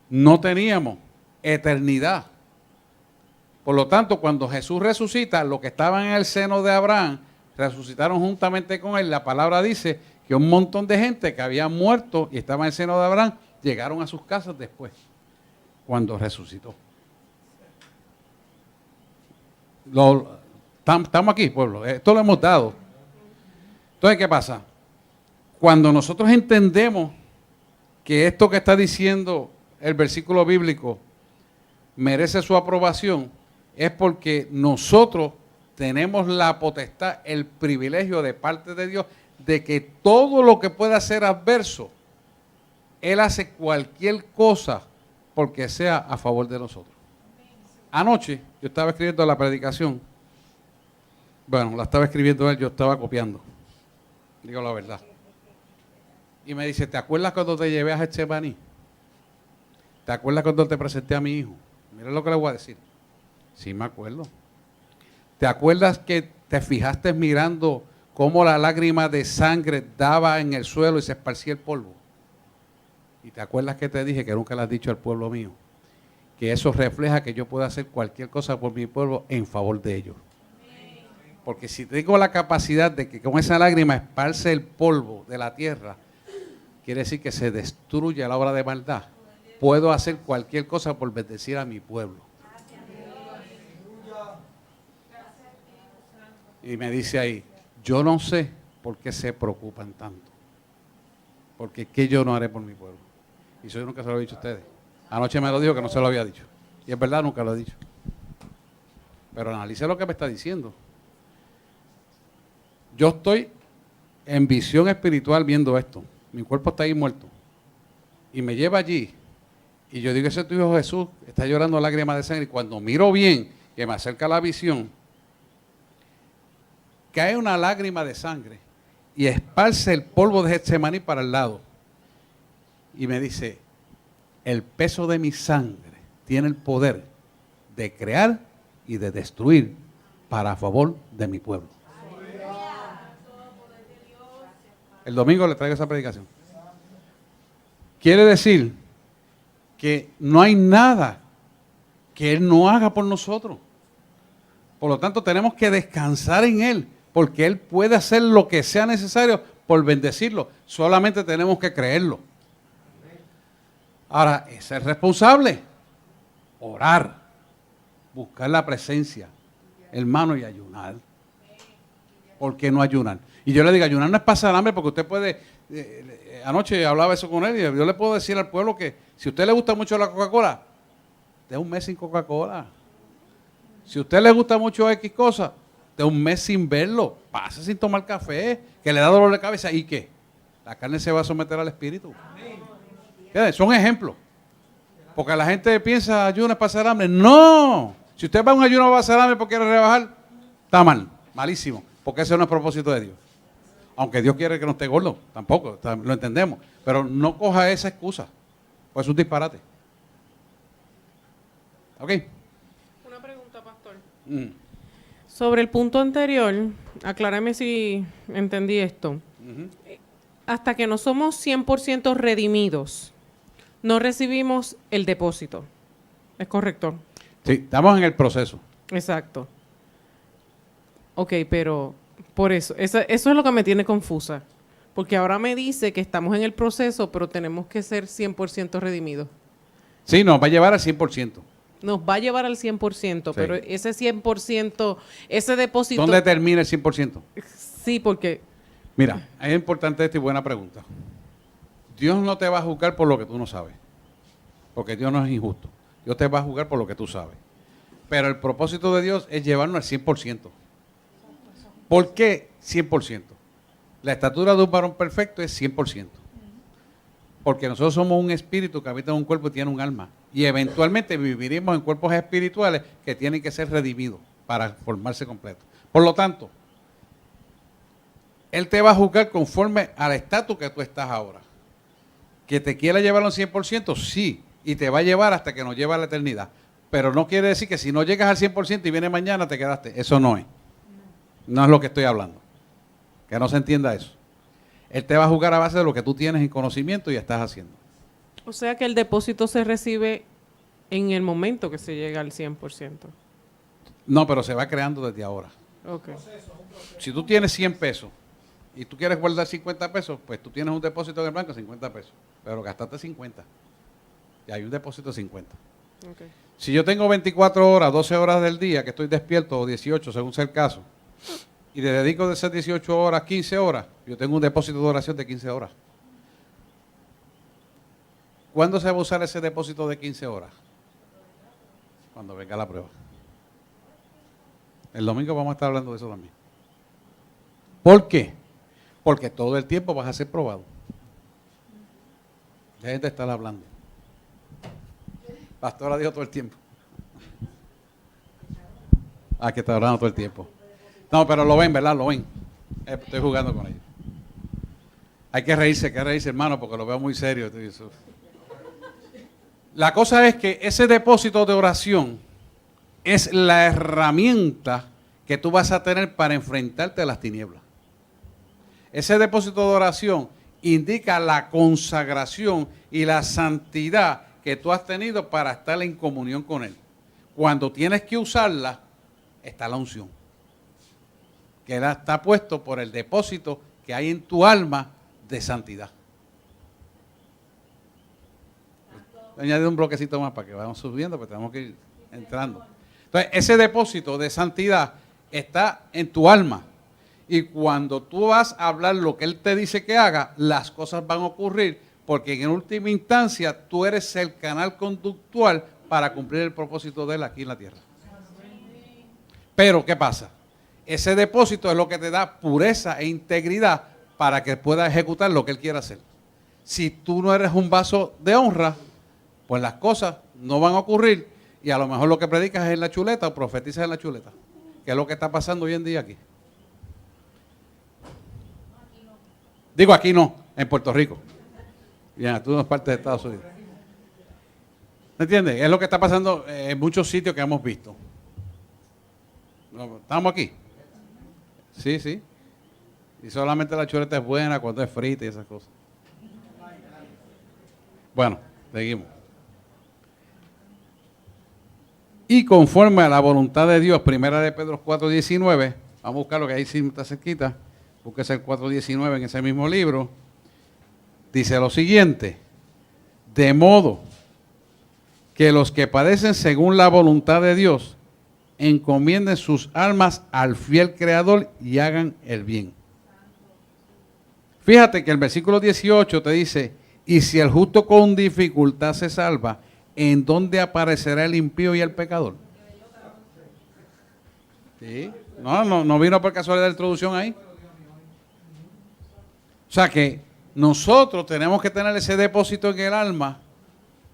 no teníamos eternidad. Por lo tanto, cuando Jesús resucita, los que estaban en el seno de Abraham, resucitaron juntamente con Él. La palabra dice que un montón de gente que había muerto y estaba en el seno de Abraham, llegaron a sus casas después, cuando resucitó. Estamos aquí, pueblo. Esto lo hemos dado. Entonces, ¿qué pasa? Cuando nosotros entendemos que esto que está diciendo el versículo bíblico merece su aprobación, es porque nosotros tenemos la potestad, el privilegio de parte de Dios, de que todo lo que pueda ser adverso, Él hace cualquier cosa porque sea a favor de nosotros. Anoche yo estaba escribiendo la predicación. Bueno, la estaba escribiendo él, yo estaba copiando. Digo la verdad. Y me dice, ¿te acuerdas cuando te llevé a Getsemaní? ¿Te acuerdas cuando te presenté a mi hijo? Mira lo que le voy a decir. Sí, me acuerdo. ¿Te acuerdas que te fijaste mirando cómo la lágrima de sangre daba en el suelo y se esparcía el polvo? ¿Y te acuerdas que te dije que nunca le has dicho al pueblo mío? Que eso refleja que yo puedo hacer cualquier cosa por mi pueblo en favor de ellos. Porque si tengo la capacidad de que con esa lágrima esparce el polvo de la tierra, quiere decir que se destruye la obra de maldad. Puedo hacer cualquier cosa por bendecir a mi pueblo. Y me dice ahí, yo no sé por qué se preocupan tanto. Porque ¿qué yo no haré por mi pueblo? Y eso yo nunca se lo he dicho a ustedes. Anoche me lo dijo que no se lo había dicho. Y es verdad, nunca lo he dicho. Pero analice lo que me está diciendo. Yo estoy en visión espiritual viendo esto. Mi cuerpo está ahí muerto. Y me lleva allí. Y yo digo, ese es tu hijo Jesús. Está llorando lágrimas de sangre. Y cuando miro bien, que me acerca la visión, cae una lágrima de sangre y esparce el polvo de Getsemaní para el lado. Y me dice, el peso de mi sangre tiene el poder de crear y de destruir para favor de mi pueblo. El domingo le traigo esa predicación. Quiere decir que no hay nada que Él no haga por nosotros. Por lo tanto, tenemos que descansar en Él, porque Él puede hacer lo que sea necesario por bendecirlo. Solamente tenemos que creerlo. Ahora, es ser responsable. Orar. Buscar la presencia. Hermano, y ayunar. ¿Por qué no ayunar? Y yo le digo, ayunar no es pasar hambre, porque usted puede... anoche hablaba eso con él y yo le puedo decir al pueblo que si a usted le gusta mucho la Coca-Cola, de un mes sin Coca-Cola. Si a usted le gusta mucho X cosa, de un mes sin verlo, pase sin tomar café, que le da dolor de cabeza. ¿Y qué? La carne se va a someter al espíritu. ¿Entiendes? Son ejemplos. Porque la gente piensa ayuno es pasar hambre. ¡No! Si usted va a un ayuno a pasar hambre porque quiere rebajar, está mal, malísimo. Porque ese no es propósito de Dios. Aunque Dios quiere que no esté gordo, tampoco, lo entendemos. Pero no coja esa excusa, pues es un disparate. ¿Ok? Una pregunta, pastor. Mm. Sobre el punto anterior, aclárame si entendí esto. Ujú. Hasta que no somos 100% redimidos, no recibimos el depósito. ¿Es correcto? Sí, estamos en el proceso. Exacto. Ok, pero por eso es lo que me tiene confusa. Porque ahora me dice que estamos en el proceso, pero tenemos que ser 100% redimidos. Sí, nos va a llevar al 100%. Nos va a llevar al 100%, Sí. pero ese 100%, ese depósito... ¿Dónde termina el 100%? Sí, porque... Mira, es importante esta y buena pregunta. Dios no te va a juzgar por lo que tú no sabes, porque Dios no es injusto. Dios te va a juzgar por lo que tú sabes. Pero el propósito de Dios es llevarnos al 100%. ¿Por qué 100%? La estatura de un varón perfecto es 100%. Porque nosotros somos un espíritu que habita en un cuerpo y tiene un alma. Y eventualmente viviremos en cuerpos espirituales que tienen que ser redimidos para formarse completos. Por lo tanto, Él te va a juzgar conforme al estatus que tú estás ahora. ¿Que te quiera llevar al 100%? Sí. Y te va a llevar hasta que nos lleve a la eternidad. Pero no quiere decir que si no llegas al 100% y viene mañana te quedaste. Eso no es. No es lo que estoy hablando. Que no se entienda eso. Él te va a juzgar a base de lo que tú tienes en conocimiento y estás haciendo. O sea que el depósito se recibe en el momento que se llega al 100%. No, pero se va creando desde ahora. Ok. Si tú tienes 100 pesos y tú quieres guardar 50 pesos, pues tú tienes un depósito en el banco de 50 pesos. Pero gastaste 50. Y hay un depósito de 50. Ok. Si yo tengo 24 horas, 12 horas del día que estoy despierto, o 18 según sea el caso, y le dedico de esas 18 horas, 15 horas, yo tengo un depósito de oración de 15 horas. ¿Cuándo se va a usar ese depósito de 15 horas? Cuando venga la prueba. El domingo vamos a estar hablando de eso también. ¿Por qué? Porque todo el tiempo vas a ser probado. Dejen de estar hablando. Pastora dijo todo el tiempo. Que está hablando todo el tiempo. No, pero lo ven, ¿verdad? Lo ven. Estoy jugando con ellos. Hay que reírse, hermano, porque lo veo muy serio. La cosa es que ese depósito de oración es la herramienta que tú vas a tener para enfrentarte a las tinieblas. Ese depósito de oración indica la consagración y la santidad que tú has tenido para estar en comunión con Él. Cuando tienes que usarla, está la unción. Que está puesto por el depósito que hay en tu alma de santidad. Añadir un bloquecito más para que vayamos subiendo, porque tenemos que ir entrando. Entonces, ese depósito de santidad está en tu alma. Y cuando tú vas a hablar lo que Él te dice que haga, las cosas van a ocurrir, porque en última instancia tú eres el canal conductual para cumplir el propósito de Él aquí en la tierra. Pero, ¿qué pasa? Ese depósito es lo que te da pureza e integridad para que pueda ejecutar lo que Él quiere hacer. Si tú no eres un vaso de honra, pues las cosas no van a ocurrir y a lo mejor lo que predicas es en la chuleta o profetizas en la chuleta, que es lo que está pasando hoy en día aquí. Digo aquí no, en Puerto Rico. Ya, tú no eres parte de Estados Unidos. ¿Me entiendes? Es lo que está pasando en muchos sitios que hemos visto. ¿Estamos aquí? Sí, sí. Y solamente la chuleta es buena cuando es frita y esas cosas. Bueno, seguimos. Y conforme a la voluntad de Dios, primera de Pedro 4:19, vamos a buscarlo que ahí sí está cerquita, búsquese el 4:19 en ese mismo libro, dice lo siguiente: de modo que los que padecen según la voluntad de Dios, encomienden sus almas al fiel Creador y hagan el bien. Fíjate que el versículo 18 te dice, y si el justo con dificultad se salva, ¿en dónde aparecerá el impío y el pecador? ¿Sí? No vino por casualidad la introducción ahí. O sea que nosotros tenemos que tener ese depósito en el alma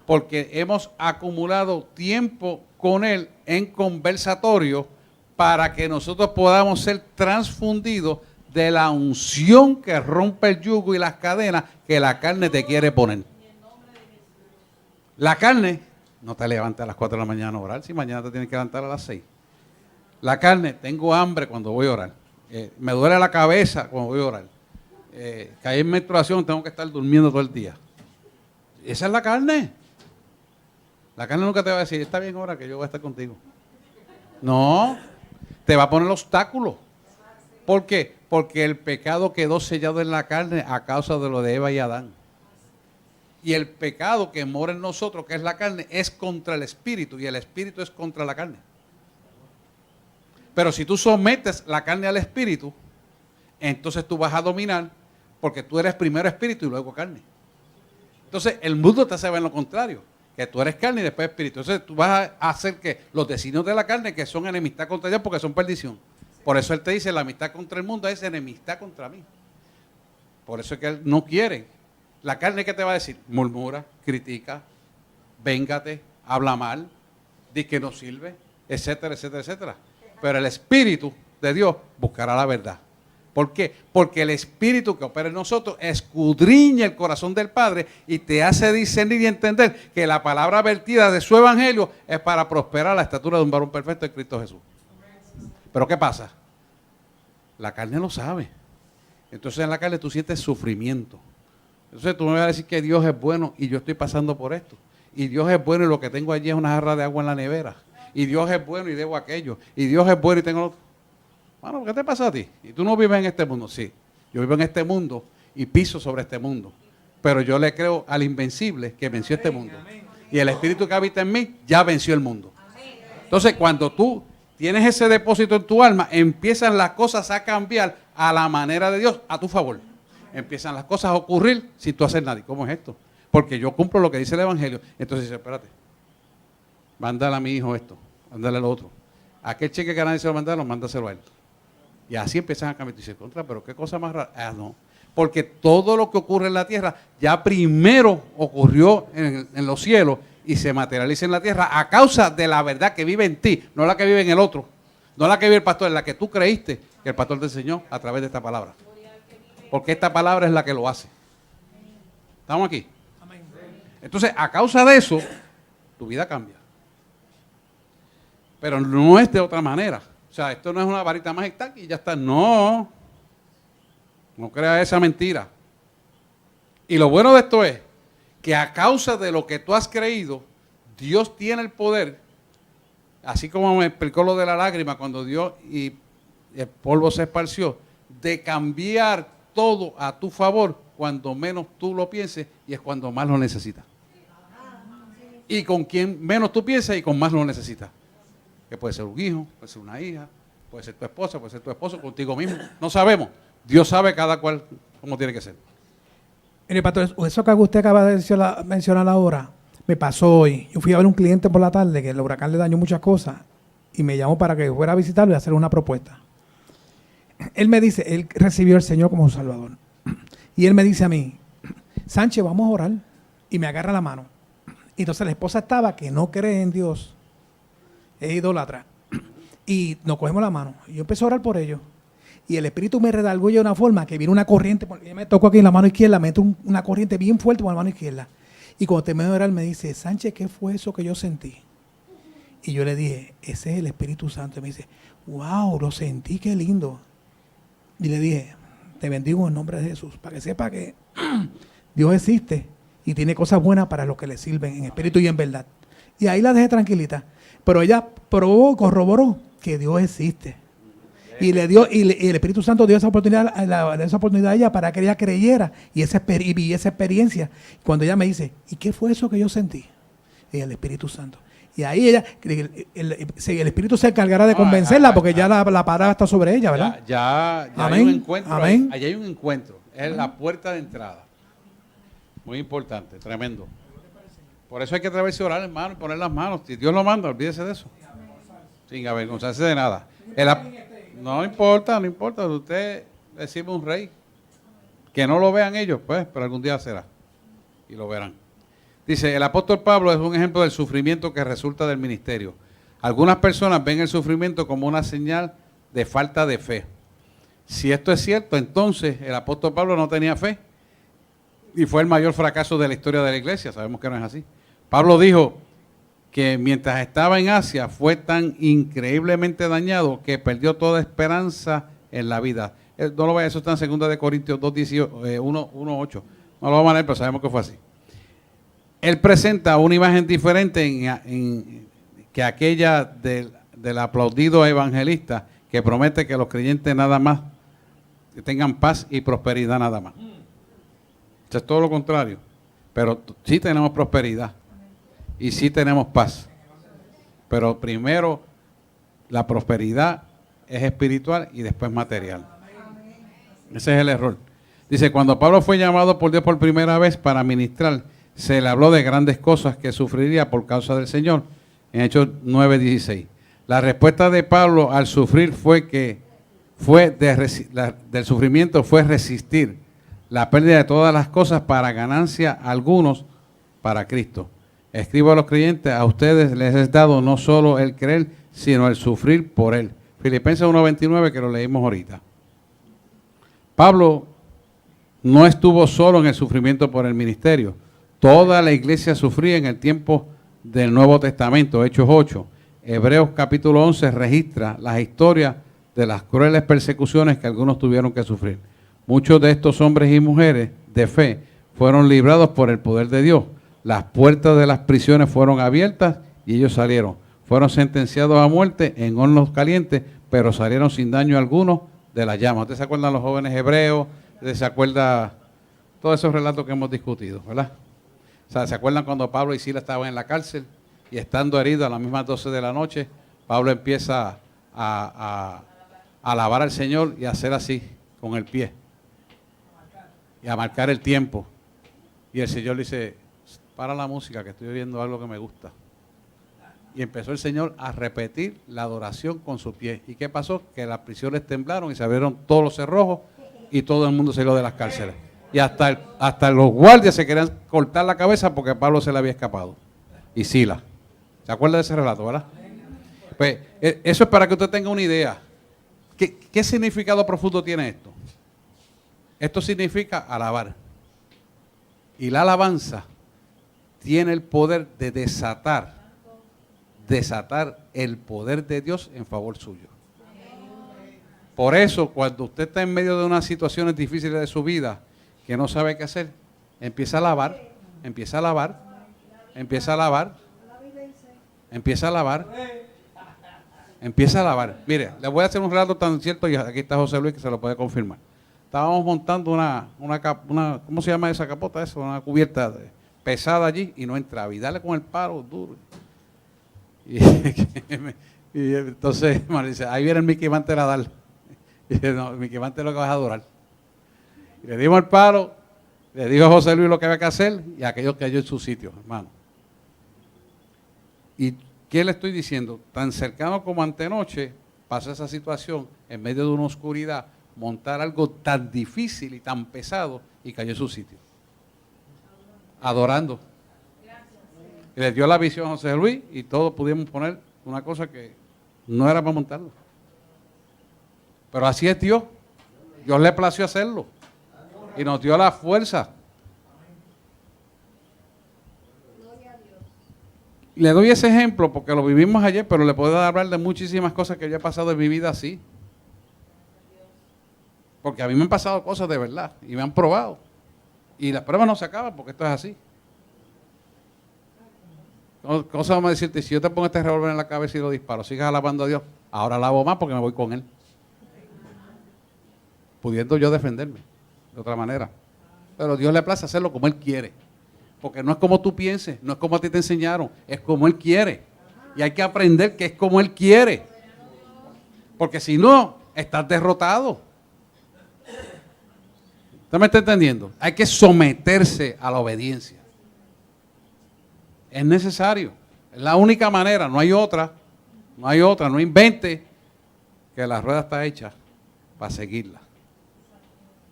porque hemos acumulado tiempo con Él en conversatorio para que nosotros podamos ser transfundidos de la unción que rompe el yugo y las cadenas que la carne te quiere poner. La carne no te levanta a las 4 de la mañana a orar, si mañana te tienes que levantar a las 6. La carne, tengo hambre cuando voy a orar. Me duele la cabeza cuando voy a orar. Caí en menstruación, tengo que estar durmiendo todo el día. Esa es la carne. La carne nunca te va a decir, está bien ahora que yo voy a estar contigo. No, te va a poner obstáculos. ¿Por qué? Porque el pecado quedó sellado en la carne a causa de lo de Eva y Adán. Y el pecado que mora en nosotros, que es la carne, es contra el espíritu y el espíritu es contra la carne. Pero si tú sometes la carne al espíritu, entonces tú vas a dominar porque tú eres primero espíritu y luego carne. Entonces el mundo te hace ver lo contrario, que tú eres carne y después espíritu. Entonces tú vas a hacer que los designios de la carne, que son enemistad contra Dios porque son perdición. Por eso Él te dice, la amistad contra el mundo es enemistad contra mí. Por eso es que Él no quiere. La carne, ¿qué te va a decir? Murmura, critica, véngate, habla mal, di que no sirve, etcétera, etcétera, etcétera. Pero el Espíritu de Dios buscará la verdad. ¿Por qué? Porque el Espíritu que opera en nosotros escudriña el corazón del Padre y te hace discernir y entender que la palabra vertida de su Evangelio es para prosperar la estatura de un varón perfecto en Cristo Jesús. Pero ¿qué pasa? La carne lo sabe. Entonces en la carne tú sientes sufrimiento. Entonces tú me vas a decir que Dios es bueno y yo estoy pasando por esto. Y Dios es bueno y lo que tengo allí es una jarra de agua en la nevera. Y Dios es bueno y debo aquello. Y Dios es bueno y tengo lo otro. Bueno, ¿qué te pasa a ti? Y tú no vives en este mundo. Sí, yo vivo en este mundo y piso sobre este mundo. Pero yo le creo al invencible que venció este mundo. Y el Espíritu que habita en mí ya venció el mundo. Entonces cuando tú tienes ese depósito en tu alma, empiezan las cosas a cambiar a la manera de Dios, a tu favor. Empiezan las cosas a ocurrir sin tú hacer nada. ¿Cómo es esto? Porque yo cumplo lo que dice el Evangelio. Entonces dice, espérate, mándale a mi hijo esto, mándale lo otro. Aquel cheque que nadie se lo mandaron, mándaselo a él. Y así empiezan a cambiar. Y dice, contra, pero qué cosa más rara. Ah, no. Porque todo lo que ocurre en la tierra ya primero ocurrió en los cielos y se materializa en la tierra a causa de la verdad que vive en ti, no la que vive en el otro, no la que vive el pastor, es la que tú creíste que el pastor te enseñó a través de esta palabra. Porque esta palabra es la que lo hace. ¿Estamos aquí? Entonces, a causa de eso, tu vida cambia. Pero no es de otra manera. O sea, esto no es una varita mágica y ya está. No. No creas esa mentira. Y lo bueno de esto es que a causa de lo que tú has creído, Dios tiene el poder, así como me explicó lo de la lágrima cuando Dios y el polvo se esparció, de cambiar todo a tu favor cuando menos tú lo pienses y es cuando más lo necesitas. Y con quien menos tú piensas y con más lo necesitas. Que puede ser un hijo, puede ser una hija, puede ser tu esposa, puede ser tu esposo, contigo mismo. No sabemos. Dios sabe cada cual cómo tiene que ser. Mire, pastor, eso que usted acaba de mencionar ahora, me pasó hoy. Yo fui a ver un cliente por la tarde que el huracán le dañó muchas cosas y me llamó para que fuera a visitarlo y hacer una propuesta. Él me dice, él recibió al Señor como Salvador. Y él me dice a mí, Sánchez, vamos a orar. Y me agarra la mano. Y entonces la esposa estaba que no cree en Dios. Es idólatra. Y nos cogemos la mano. Y yo empecé a orar por ellos. Y el Espíritu me redarguye de una forma que viene una corriente. Ella me tocó aquí en la mano izquierda, me entró una corriente bien fuerte por la mano izquierda. Y cuando terminé de orar me dice, Sánchez, ¿qué fue eso que yo sentí? Y yo le dije, ese es el Espíritu Santo. Y me dice, wow, lo sentí, qué lindo. Y le dije, te bendigo en nombre de Jesús, para que sepa que Dios existe y tiene cosas buenas para los que le sirven en espíritu y en verdad. Y ahí la dejé tranquilita. Pero ella probó, corroboró que Dios existe. Y le dio, y el Espíritu Santo dio esa oportunidad, esa oportunidad a ella para que ella creyera y esa experiencia. Cuando ella me dice, ¿y qué fue eso que yo sentí? Y el Espíritu Santo. Y ahí ella, el Espíritu se encargará de convencerla porque ya la palabra está sobre ella, ¿verdad? Ya Amén. hay un encuentro. Amén. Allá hay un encuentro. Es la puerta de entrada. Muy importante, tremendo. Por eso hay que atreverse a orar, hermano, y poner las manos. Si Dios lo manda, olvídese de eso. Sin avergonzarse de nada. No importa, no importa. Usted recibe un rey. Que no lo vean ellos, pues, pero algún día será. Y lo verán. Dice, el apóstol Pablo es un ejemplo del sufrimiento que resulta del ministerio. Algunas personas ven el sufrimiento como una señal de falta de fe. Si esto es cierto, entonces el apóstol Pablo no tenía fe y fue el mayor fracaso de la historia de la iglesia. Sabemos que no es así. Pablo dijo que mientras estaba en Asia fue tan increíblemente dañado que perdió toda esperanza en la vida. No lo vaya, eso está en 2 Corintios 1:8. No lo vamos a leer, pero sabemos que fue así. Él presenta una imagen diferente que aquella del aplaudido evangelista que promete que los creyentes nada más que tengan paz y prosperidad nada más. Eso es todo lo contrario. Pero sí tenemos prosperidad y sí tenemos paz. Pero primero la prosperidad es espiritual y después material. Ese es el error. Dice, cuando Pablo fue llamado por Dios por primera vez para ministrar, se le habló de grandes cosas que sufriría por causa del Señor, en Hechos 9:16. La respuesta de Pablo al sufrir del sufrimiento fue resistir la pérdida de todas las cosas para ganancia a algunos para Cristo. Escribo a los creyentes, a ustedes les es dado no solo el creer, sino el sufrir por él. Filipenses 1:29, que lo leímos ahorita. Pablo no estuvo solo en el sufrimiento por el ministerio. Toda la iglesia sufría en el tiempo del Nuevo Testamento, Hechos 8. Hebreos capítulo 11 registra las historias de las crueles persecuciones que algunos tuvieron que sufrir. Muchos de estos hombres y mujeres de fe fueron librados por el poder de Dios. Las puertas de las prisiones fueron abiertas y ellos salieron. Fueron sentenciados a muerte en hornos calientes, pero salieron sin daño alguno de las llamas. ¿Ustedes se acuerdan los jóvenes hebreos? ¿Ustedes se acuerdan todos esos relatos que hemos discutido, verdad? O sea, ¿se acuerdan cuando Pablo y Silas estaban en la cárcel y estando heridos a las mismas 12 de la noche, Pablo empieza a alabar al Señor y a hacer así con el pie y a marcar el tiempo? Y el Señor le dice, para la música que estoy oyendo algo que me gusta. Y empezó el Señor a repetir la adoración con su pie. ¿Y qué pasó? Que las prisiones temblaron y se abrieron todos los cerrojos y todo el mundo salió de las cárceles. Y hasta los guardias se querían cortar la cabeza porque Pablo se le había escapado. Y Silas. ¿Se acuerda de ese relato, verdad? Pues eso es para que usted tenga una idea. ¿Qué significado profundo tiene esto? Esto significa alabar. Y la alabanza tiene el poder de desatar el poder de Dios en favor suyo. Por eso, cuando usted está en medio de unas situaciones difíciles de su vida, que no sabe qué hacer, empieza a alabar, empieza a alabar, empieza a alabar, empieza a alabar, empieza a alabar. Mire, le voy a hacer un relato tan cierto, y aquí está José Luis que se lo puede confirmar. Estábamos montando una ¿cómo se llama esa capota? Eso, una cubierta pesada allí y no entraba. Y darle con el paro duro. Y entonces, me dice, ahí viene el Mickey Mantle a darle. Y dice, no, el Mickey Mantle es lo que vas a adorar. Y le dimos el palo, le dijo a José Luis lo que había que hacer y aquello cayó en su sitio, hermano. ¿Y qué le estoy diciendo? Tan cercano como antenoche pasó esa situación en medio de una oscuridad, montar algo tan difícil y tan pesado y cayó en su sitio. Adorando. Y le dio la visión a José Luis y todos pudimos poner una cosa que no era para montarlo. Pero así es Dios. Dios le plació hacerlo. Y nos dio la fuerza. Le doy ese ejemplo porque lo vivimos ayer, pero le puedo hablar de muchísimas cosas que yo he pasado en mi vida así. Porque a mí me han pasado cosas de verdad y me han probado. Y las pruebas no se acaban porque esto es así. Cosa vamos a decirte, si yo te pongo este revólver en la cabeza y lo disparo, sigas alabando a Dios, ahora alabo más porque me voy con Él. Pudiendo yo defenderme de otra manera. Pero Dios le place hacerlo como Él quiere. Porque no es como tú pienses, no es como a ti te enseñaron, es como Él quiere. Y hay que aprender que es como Él quiere. Porque si no, estás derrotado. ¿Usted me está entendiendo? Hay que someterse a la obediencia. Es necesario. Es la única manera, no hay otra. No hay otra, no invente que la rueda está hecha para seguirla.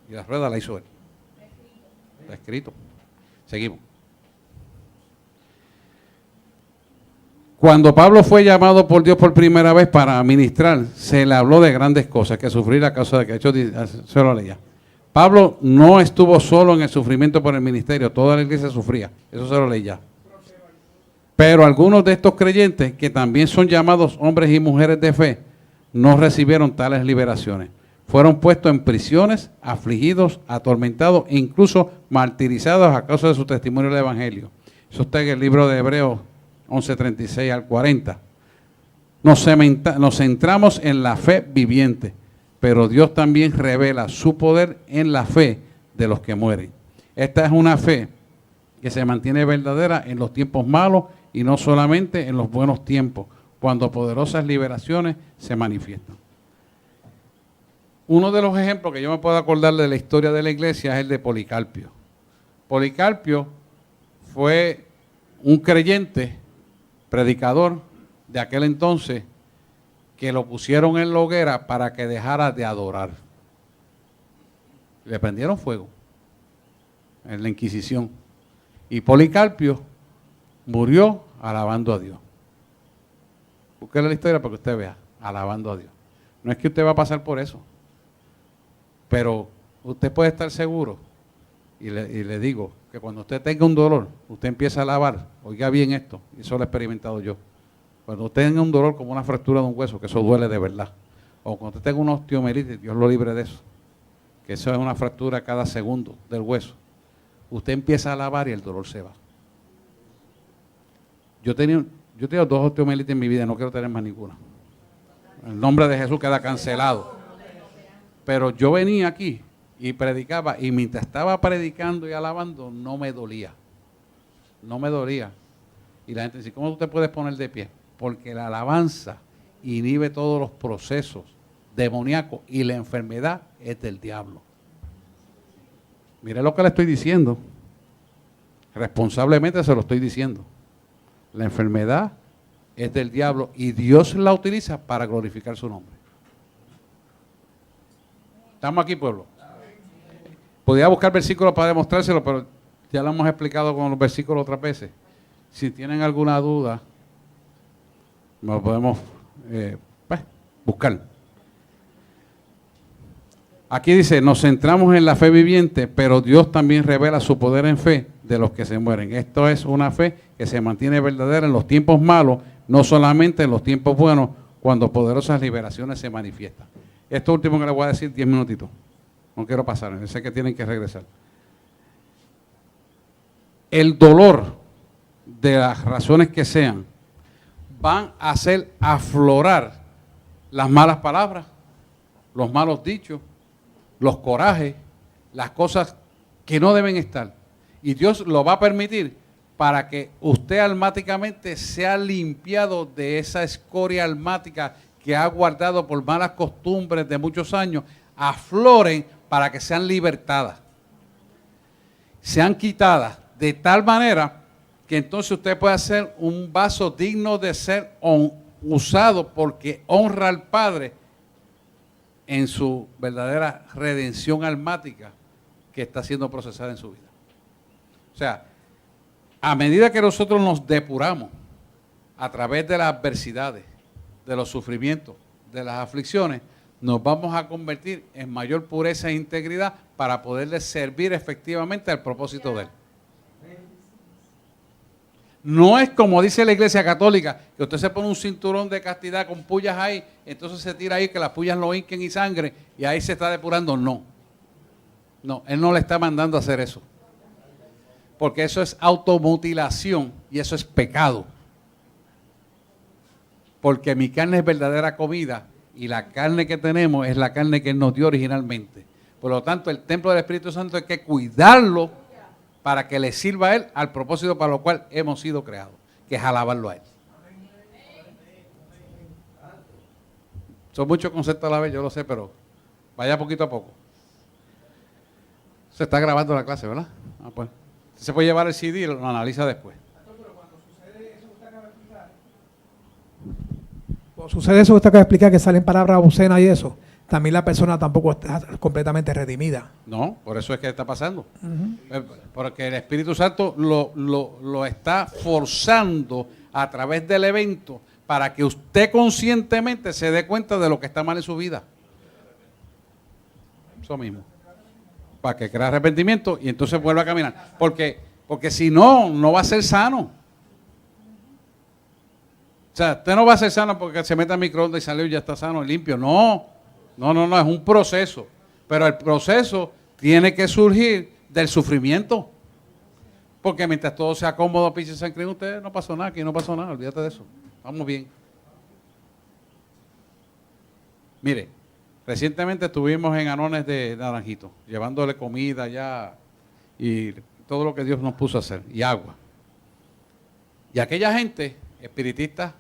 Y la rueda la hizo Él. Está escrito. Seguimos. Cuando Pablo fue llamado por Dios por primera vez para ministrar, se le habló de grandes cosas que sufrir a causa de que hecho se lo leía. Pablo no estuvo solo en el sufrimiento por el ministerio, toda la iglesia sufría, eso se lo leía. Pero algunos de estos creyentes, que también son llamados hombres y mujeres de fe, no recibieron tales liberaciones. Fueron puestos en prisiones, afligidos, atormentados e incluso martirizados a causa de su testimonio del Evangelio. Eso está en el libro de Hebreos 11:36 al 40. Nos centramos en la fe viviente, pero Dios también revela su poder en la fe de los que mueren. Esta es una fe que se mantiene verdadera en los tiempos malos y no solamente en los buenos tiempos, cuando poderosas liberaciones se manifiestan. Uno de los ejemplos que yo me puedo acordar de la historia de la iglesia es el de Policarpio. Policarpio fue un creyente, predicador de aquel entonces, que lo pusieron en la hoguera para que dejara de adorar. Le prendieron fuego en la Inquisición. Y Policarpio murió alabando a Dios. Busque la historia para que usted vea, alabando a Dios. No es que usted va a pasar por eso, pero usted puede estar seguro, y le digo, que cuando usted tenga un dolor, usted empieza a alabar. Oiga bien esto, y eso lo he experimentado yo. Cuando usted tenga un dolor como una fractura de un hueso, que eso duele de verdad, o cuando usted tenga una osteomelitis, Dios lo libre de eso, que eso es una fractura cada segundo del hueso, usted empieza a alabar y el dolor se va. Yo tengo 2 osteomelitis en mi vida, no quiero tener más ninguna. El nombre de Jesús queda cancelado. Pero yo venía aquí y predicaba, y mientras estaba predicando y alabando, no me dolía. No me dolía. Y la gente dice, ¿cómo tú te puedes poner de pie? Porque la alabanza inhibe todos los procesos demoníacos y la enfermedad es del diablo. Mire lo que le estoy diciendo. Responsablemente se lo estoy diciendo. La enfermedad es del diablo y Dios la utiliza para glorificar su nombre. ¿Estamos aquí, pueblo? Podría buscar versículos para demostrárselo, pero ya lo hemos explicado con los versículos otras veces. Si tienen alguna duda, lo podemos buscar. Aquí dice, nos centramos en la fe viviente, pero Dios también revela su poder en fe de los que se mueren. Esto es una fe que se mantiene verdadera en los tiempos malos, no solamente en los tiempos buenos, cuando poderosas liberaciones se manifiestan. Esto último que les voy a decir, 10 minutitos. No quiero pasar, yo sé que tienen que regresar. El dolor, de las razones que sean, van a hacer aflorar las malas palabras, los malos dichos, los corajes, las cosas que no deben estar. Y Dios lo va a permitir para que usted almáticamente sea limpiado de esa escoria almática que ha guardado por malas costumbres de muchos años, afloren para que sean libertadas, sean quitadas, de tal manera que entonces usted pueda ser un vaso digno de ser usado porque honra al Padre en su verdadera redención almática que está siendo procesada en su vida. O sea, a medida que nosotros nos depuramos a través de las adversidades, de los sufrimientos, de las aflicciones, nos vamos a convertir en mayor pureza e integridad para poderle servir efectivamente al propósito de Él. No es como dice la Iglesia Católica, que usted se pone un cinturón de castidad con pullas ahí, entonces se tira ahí que las pullas lo hinquen y sangre y ahí se está depurando. No, Él no le está mandando a hacer eso. Porque eso es automutilación y eso es pecado. porque mi carne es verdadera comida y la carne que tenemos es la carne que Él nos dio originalmente. Por lo tanto, el templo del Espíritu Santo hay que cuidarlo para que le sirva a Él al propósito para lo cual hemos sido creados, que es alabarlo a Él. Son muchos conceptos a la vez, yo lo sé, pero vaya poquito a poco. Se está grabando la clase, ¿verdad? Ah, pues. Se puede llevar el CD y lo analiza después. Cuando sucede eso que usted acaba de explicar, que salen palabras obscenas y eso, también la persona tampoco está completamente redimida. No, por eso es que está pasando. Porque el Espíritu Santo lo está forzando a través del evento para que usted conscientemente se dé cuenta de lo que está mal en su vida. Eso mismo. Para que crea arrepentimiento y entonces vuelva a caminar. Porque si no, no va a ser sano. O sea, usted no va a ser sano porque se mete al microondas y salió y ya está sano y limpio. No, es un proceso. Pero el proceso tiene que surgir del sufrimiento. Porque mientras todo sea cómodo, pinche San Cris, usted no pasó nada, aquí no pasó nada, olvídate de eso. Vamos bien. Mire, recientemente estuvimos en Anones de Naranjito, llevándole comida allá y todo lo que Dios nos puso a hacer, y agua. Y aquella gente, espiritistas,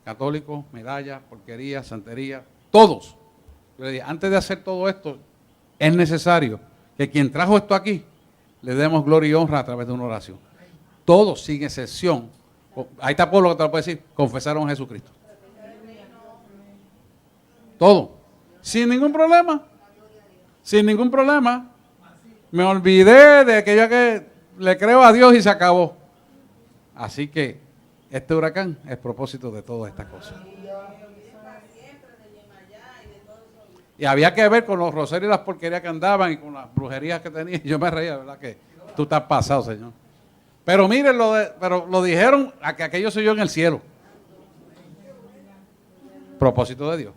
católicos, medallas, porquería, santería, todos. Yo le dije, antes de hacer todo esto, es necesario que quien trajo esto aquí, le demos gloria y honra a través de una oración. Todos, sin excepción, ahí está Pablo que te lo puede decir, confesaron a Jesucristo. Todo. Sin ningún problema. Sin ningún problema. Me olvidé de que yo que le creo a Dios y se acabó. Así que este huracán es propósito de todas estas cosas. Y había que ver con los rosarios y las porquerías que andaban y con las brujerías que tenían. Yo me reía, ¿verdad? Que tú estás pasado, Señor. Pero miren, pero lo dijeron a que aquello se oyó en el cielo. Propósito de Dios.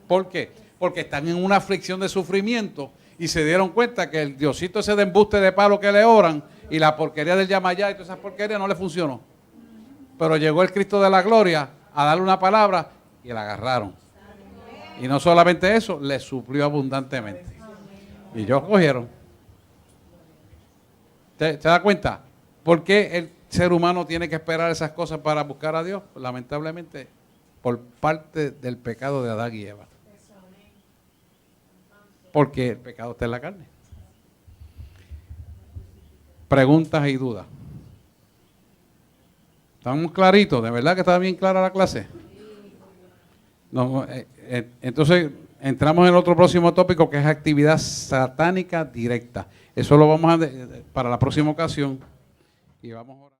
¿Por qué? Porque están en una aflicción de sufrimiento y se dieron cuenta que el diosito ese de embuste de palo que le oran y la porquería del Yamayá y todas esas porquerías no le funcionó. Pero llegó el Cristo de la gloria a darle una palabra y la agarraron. Y no solamente eso, le suplió abundantemente. Y ellos cogieron. ¿Se da cuenta? ¿Por qué el ser humano tiene que esperar esas cosas para buscar a Dios? Lamentablemente, por parte del pecado de Adán y Eva. Porque el pecado está en la carne. Preguntas y dudas. ¿Estamos claritos? ¿De verdad que está bien clara la clase? No, entonces, entramos en el otro próximo tópico que es actividad satánica directa. Eso lo vamos a para la próxima ocasión. Y vamos a orar.